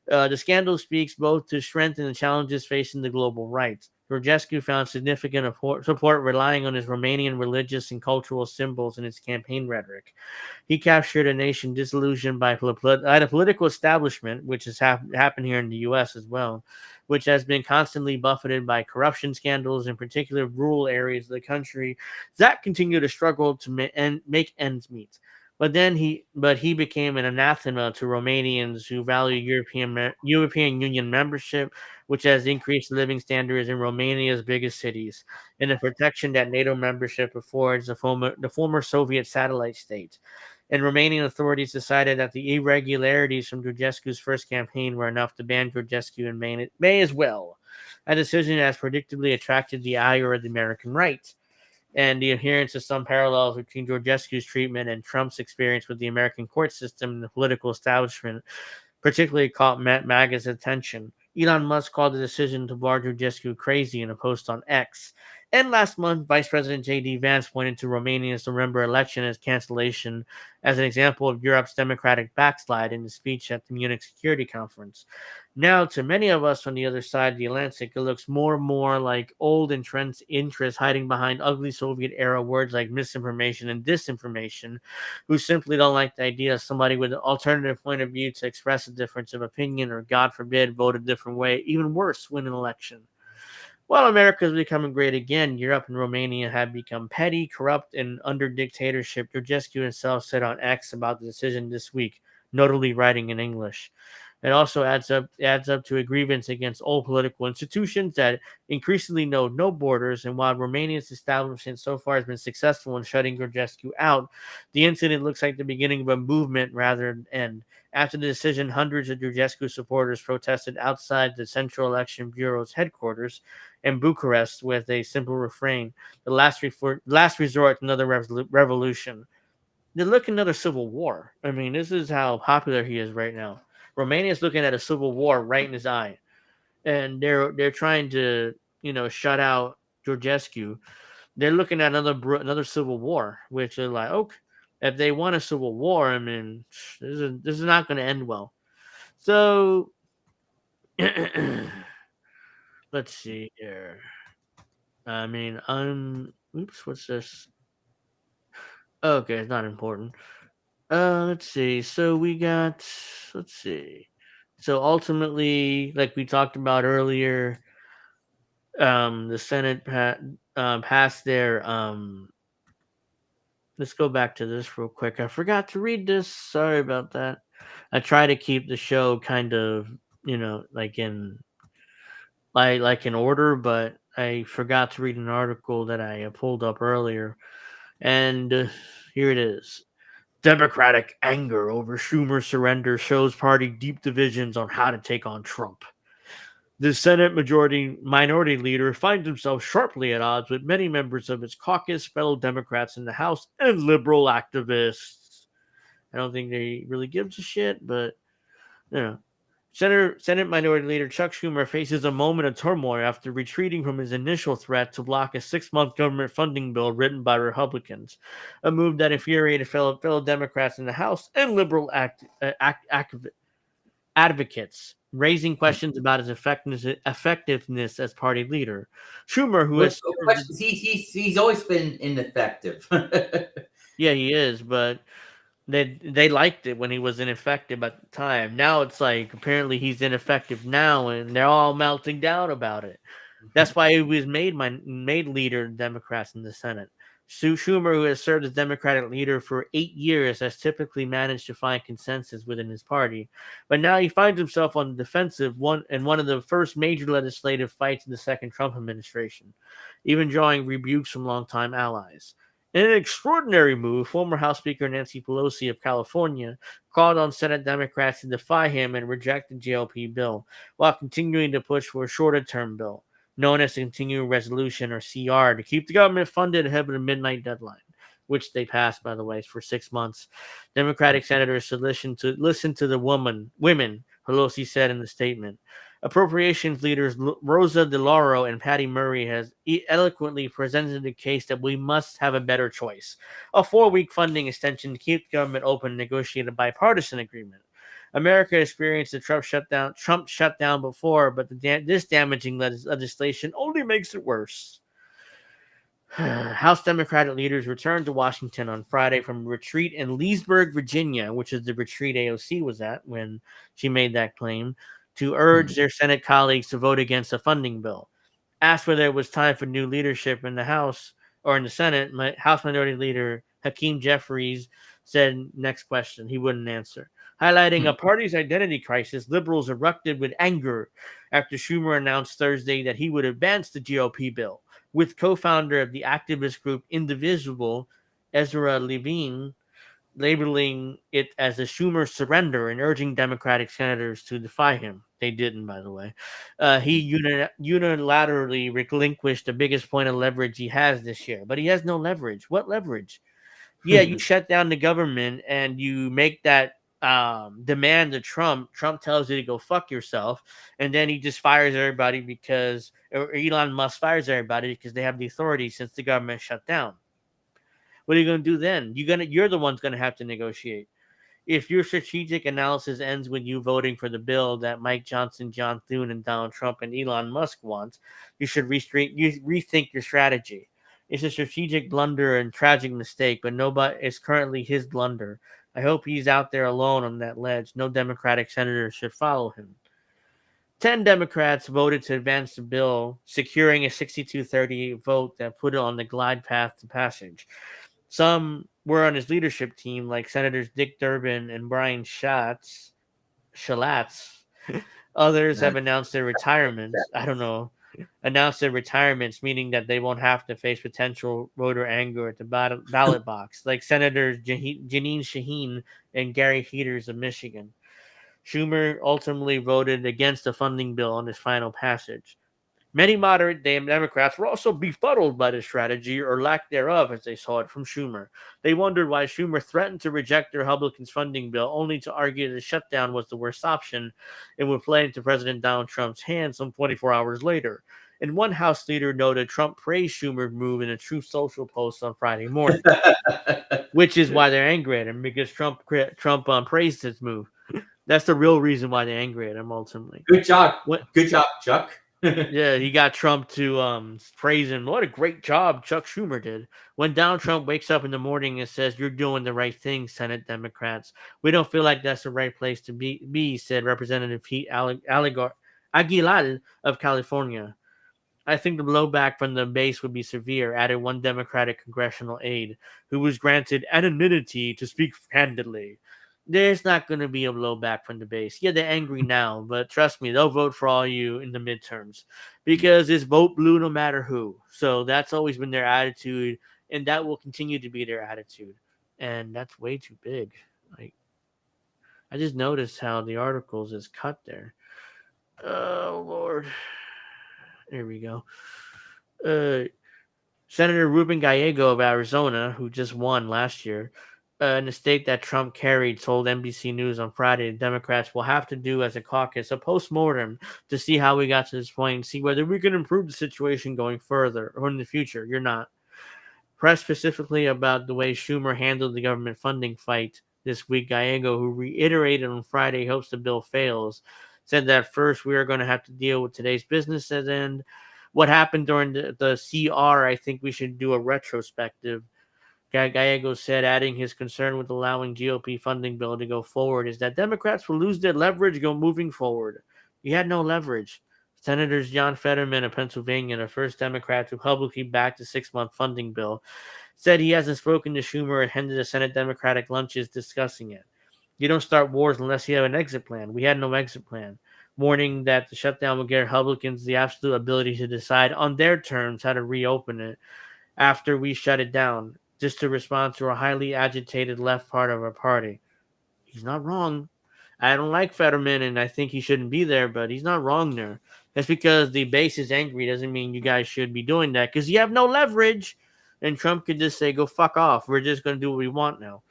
The scandal speaks both to strength and the challenges facing the global right. Georgescu found significant support relying on his Romanian religious and cultural symbols in his campaign rhetoric. He captured a nation disillusioned by the political establishment, which has happened here in the U.S. as well, which has been constantly buffeted by corruption scandals, in particular rural areas of the country that continue to struggle to make ends meet. But he became an anathema to Romanians who value European Union membership, which has increased living standards in Romania's biggest cities, and the protection that NATO membership affords the former Soviet satellite state. And Romanian authorities decided that the irregularities from Georgescu's first campaign were enough to ban Georgescu in May as well. A decision that has predictably attracted the ire of the American right, and the adherence to some parallels between Georgescu's treatment and Trump's experience with the American court system and the political establishment particularly caught MAGA's attention. Elon Musk called the decision to bar Georgescu crazy in a post on X. And last month, Vice President J.D. Vance pointed to Romania's November election as cancellation as an example of Europe's democratic backslide in the speech at the Munich Security Conference. Now, to many of us on the other side of the Atlantic, it looks more and more like old entrenched interests hiding behind ugly Soviet-era words like misinformation and disinformation, who simply don't like the idea of somebody with an alternative point of view to express a difference of opinion or, God forbid, vote a different way, even worse, win an election. While America is becoming great again, Europe and Romania have become petty, corrupt, and under dictatorship. Georgescu himself said on X about the decision this week, notably writing in English. It also adds up to a grievance against old political institutions that increasingly know no borders. And while Romania's establishment so far has been successful in shutting Georgescu out, the incident looks like the beginning of a movement rather than end. After the decision, hundreds of Georgescu supporters protested outside the Central Election Bureau's headquarters in Bucharest with a simple refrain: "The last resort to another revolution." They're looking at another civil war. I mean, this is how popular he is right now. Romania is looking at a civil war right in his eye, and they're trying to shut out Georgescu. They're looking at another civil war, which is like, okay, if they want a civil war, I mean, this is not going to end well. So let's see here. I mean, oops, what's this? Okay, it's not important. Let's see. So let's see. So ultimately, like we talked about earlier, the Senate passed their let's go back to this real quick. I forgot to read this. Sorry about that. I try to keep the show kind of, like in order, but I forgot to read an article that I pulled up earlier. And here it is. Democratic anger over Schumer's surrender shows party deep divisions on how to take on Trump. The Senate minority leader finds himself sharply at odds with many members of his caucus, fellow Democrats in the House, and liberal activists. I don't think they really gives a shit, but you know. Senate Minority Leader Chuck Schumer faces a moment of turmoil after retreating from his initial threat to block a 6-month government funding bill written by Republicans, a move that infuriated fellow Democrats in the House and liberal advocates, raising questions about his effectiveness as party leader. Schumer, who has he's always been ineffective. Yeah, he is, but they liked it when he was ineffective at the time. Now it's like apparently he's ineffective now, and they're all melting down about it. That's why he was made leader of Democrats in the Senate. Schumer, who has served as Democratic leader for 8 years, has typically managed to find consensus within his party, but now he finds himself on the defensive in one of the first major legislative fights in the second Trump administration, even drawing rebukes from longtime allies. In an extraordinary move, former House Speaker Nancy Pelosi of California called on Senate Democrats to defy him and reject the GOP bill, while continuing to push for a shorter-term bill, known as the Continuing Resolution, or CR, to keep the government funded ahead of the midnight deadline, which they passed, by the way, for 6 months. Democratic senators should listen to the women, Pelosi said in the statement. Appropriations leaders Rosa DeLauro and Patty Murray has eloquently presented the case that we must have a better choice: a 4-week funding extension to keep the government open and negotiate a bipartisan agreement. America experienced the Trump shutdown before, but this damaging legislation only makes it worse. House Democratic leaders returned to Washington on Friday from a retreat in Leesburg, Virginia, which is the retreat AOC was at when she made that claim, to urge their Senate colleagues to vote against a funding bill. Asked whether it was time for new leadership in the House or in the Senate, House Minority Leader Hakeem Jeffries said, next question. He wouldn't answer. Highlighting a party's identity crisis, liberals erupted with anger after Schumer announced Thursday that he would advance the GOP bill, with co-founder of the activist group Indivisible, Ezra Levine, labeling it as a Schumer surrender and urging Democratic senators to defy him. They didn't, by the way. He unilaterally relinquished the biggest point of leverage he has this year, but he has no leverage. What leverage? Yeah, you shut down the government and you make that demand to Trump. Trump tells you to go fuck yourself, and then he just fires everybody or Elon Musk fires everybody because they have the authority since the government shut down. What are you going to do then? You're the one's going to have to negotiate. If your strategic analysis ends with you voting for the bill that Mike Johnson, John Thune, and Donald Trump and Elon Musk want, you should rethink your strategy. It's a strategic blunder and tragic mistake, but it's currently his blunder. I hope he's out there alone on that ledge. No Democratic senator should follow him. 10 Democrats voted to advance the bill, securing a 62-38 vote that put it on the glide path to passage. Some were on his leadership team, like Senators Dick Durbin and Brian Schatz. Others have announced their retirements. Announced their retirements, meaning that they won't have to face potential voter anger at the ballot box, like Senators Janine Shaheen and Gary Heaters of Michigan. Schumer ultimately voted against the funding bill on his final passage. Many moderate Democrats were also befuddled by the strategy, or lack thereof, as they saw it from Schumer. They wondered why Schumer threatened to reject the Republicans' funding bill, only to argue that the shutdown was the worst option and would play into President Donald Trump's hands some 24 hours later. And one House leader noted Trump praised Schumer's move in a Truth Social post on Friday morning, which is why they're angry at him, because Trump praised his move. That's the real reason why they're angry at him, ultimately. Good job. Good job, Chuck. Yeah, he got Trump to praise him. What a great job Chuck Schumer did. When Donald Trump wakes up in the morning and says, "You're doing the right thing, Senate Democrats. We don't feel like that's the right place to be," said Representative Pete Aguilar of California. I think the blowback from the base would be severe, added one Democratic congressional aide, who was granted anonymity to speak candidly. There's not going to be a blowback from the base. Yeah, they're angry now, but trust me, they'll vote for all you in the midterms because it's vote blue no matter who. So that's always been their attitude, and that will continue to be their attitude. and that's way too big. Like, I just noticed how the articles is cut there. Oh Lord, here we go. Senator Ruben Gallego of Arizona, who just won last year, in a state that Trump carried, told NBC News on Friday the Democrats will have to do as a caucus a post-mortem to see how we got to this point and see whether we can improve the situation going further or in the future. You're not. Pressed specifically about the way Schumer handled the government funding fight this week, Gallego, who reiterated on Friday hopes the bill fails, said that first we are going to have to deal with today's business and what happened during the CR. I think we should do a retrospective. Gallego said, adding his concern with allowing GOP funding bill to go forward is that Democrats will lose their leverage moving forward. You had no leverage. Senators John Fetterman of Pennsylvania, the first Democrat to publicly back the 6-month funding bill, said he hasn't spoken to Schumer or attended the Senate Democratic lunches discussing it. You don't start wars unless you have an exit plan. We had no exit plan, warning that the shutdown would give Republicans the absolute ability to decide on their terms how to reopen it after we shut it down, just to respond to a highly agitated left part of our party. He's not wrong. I don't like Fetterman, and I think he shouldn't be there, but he's not wrong there. Just because the base is angry doesn't mean you guys should be doing that, because you have no leverage. And Trump could just say, go fuck off. We're just going to do what we want now.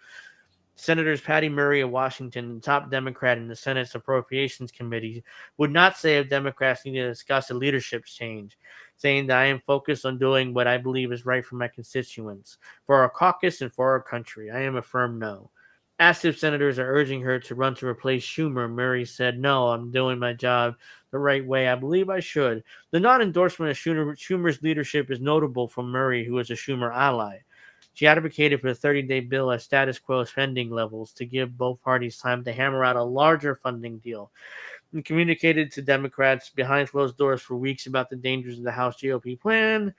Senators Patty Murray of Washington, the top Democrat in the Senate's Appropriations Committee, would not say if Democrats need to discuss a leadership change, saying that I am focused on doing what I believe is right for my constituents, for our caucus, and for our country. I am a firm no. Asked if senators are urging her to run to replace Schumer, Murray said, no, I'm doing my job the right way. I believe I should. The non-endorsement of Schumer's leadership is notable from Murray, who is a Schumer ally. She advocated for the 30-day bill at status quo spending levels to give both parties time to hammer out a larger funding deal, and communicated to Democrats behind closed doors for weeks about the dangers of the House GOP plan.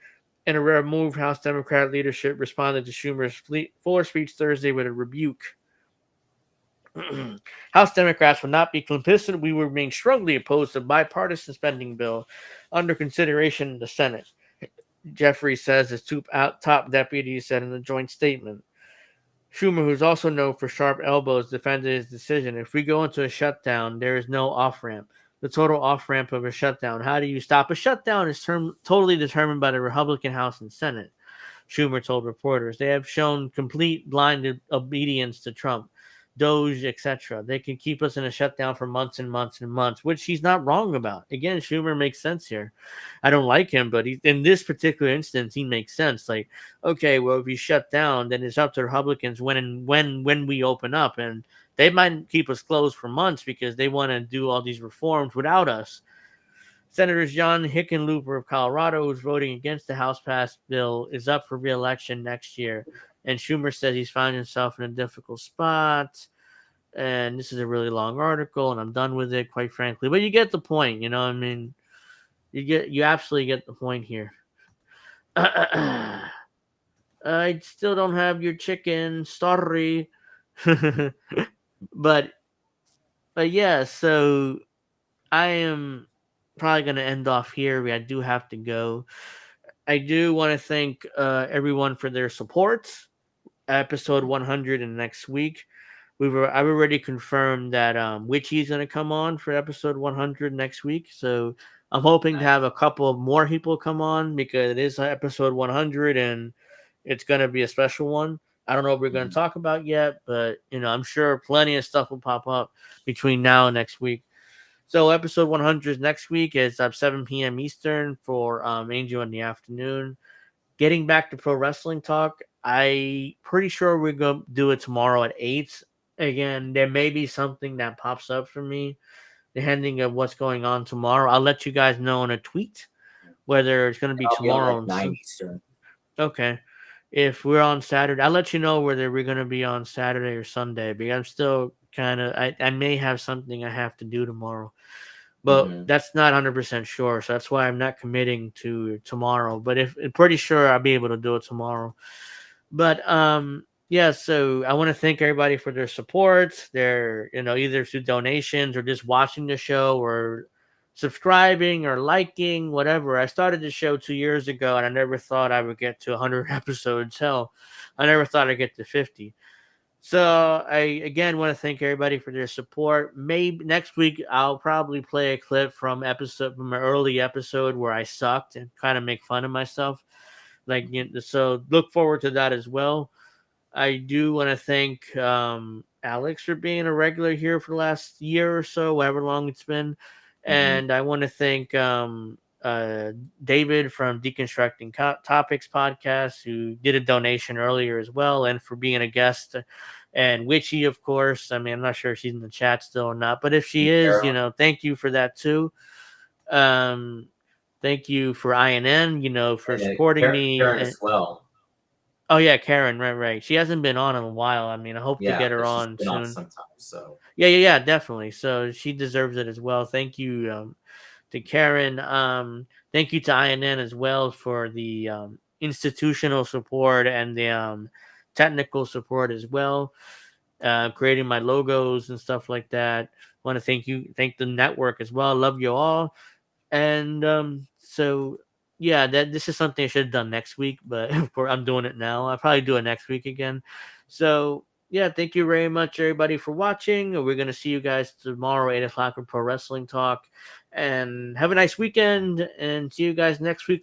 In a rare move, House Democrat leadership responded to Schumer's fuller speech Thursday with a rebuke. House Democrats will not be complicit. We will remain strongly opposed to a bipartisan spending bill under consideration in the Senate, Jeffrey says his two top deputies said in a joint statement. Schumer, who's also known for sharp elbows, defended his decision. If we go into a shutdown, there is no off-ramp. The total off-ramp of a shutdown. How do you stop a shutdown is totally determined by the Republican House and Senate, Schumer told reporters. They have shown complete blind obedience to Trump, Doge, etc. They can keep us in a shutdown for months and months and months, which he's not wrong about. Again, Schumer makes sense here. I don't like him, but in this particular instance, he makes sense. Like, okay, well, if you shut down, then it's up to Republicans when we open up, and they might keep us closed for months because they want to do all these reforms without us. Senator John Hickenlooper of Colorado, who's voting against the House-passed bill, is up for re-election next year. And Schumer says he's found himself in a difficult spot. And this is a really long article, and I'm done with it, quite frankly. But you get the point, you know what I mean? You absolutely get the point here. I still don't have your chicken. Sorry. But yeah, so I am probably going to end off here. I do have to go. I do want to thank everyone for their support. Episode 100 and next week. I've already confirmed that Witchy's going to come on for episode 100 next week. So I'm hoping to have a couple of more people come on because it is episode 100 and it's going to be a special one. I don't know what we're going to talk about yet, but I'm sure plenty of stuff will pop up between now and next week. So episode 100 next week is 7 p.m. Eastern for Angel in the afternoon. Getting back to pro wrestling talk, I'm pretty sure we're going to do it tomorrow at 8. Again, there may be something that pops up for me, depending on what's going on tomorrow. I'll let you guys know in a tweet whether it's going to be tomorrow. Like 9 Eastern. Okay. If we're on Saturday, I'll let you know whether we're going to be on Saturday or Sunday, because I'm still I may have something I have to do tomorrow. But that's not 100% sure, so that's why I'm not committing to tomorrow. But I'm pretty sure I'll be able to do it tomorrow. But yeah, so I want to thank everybody for their support. Their either through donations or just watching the show or subscribing or liking, whatever. I started the show 2 years ago, and I never thought I would get to 100 episodes. Hell, I never thought I'd get to 50. So I again want to thank everybody for their support. Maybe next week I'll probably play a clip from an early episode where I sucked and kind of make fun of myself. So look forward to that as well. I do want to thank Alex for being a regular here for the last year or so, however long it's been. And I want to thank David from Deconstructing Topics podcast, who did a donation earlier as well, and for being a guest. And Witchy, of course. I mean, I'm not sure if she's in the chat still or not, but if she is, thank you for that too. Thank you for INN, for supporting me. Karen as well. Oh yeah, Karen, right. She hasn't been on in a while. I mean, I hope to get her she's on been soon. on sometimes, so Yeah, definitely. So she deserves it as well. Thank you to Karen. Thank you to INN as well for the institutional support and the technical support as well. Creating my logos and stuff like that. Want to thank the network as well. Love you all. And so yeah, this is something I should have done next week, but of course I'm doing it now. I'll probably do it next week again. So yeah, thank you very much everybody for watching. We're gonna see you guys tomorrow 8 o'clock for Pro Wrestling Talk. And have a nice weekend and see you guys next week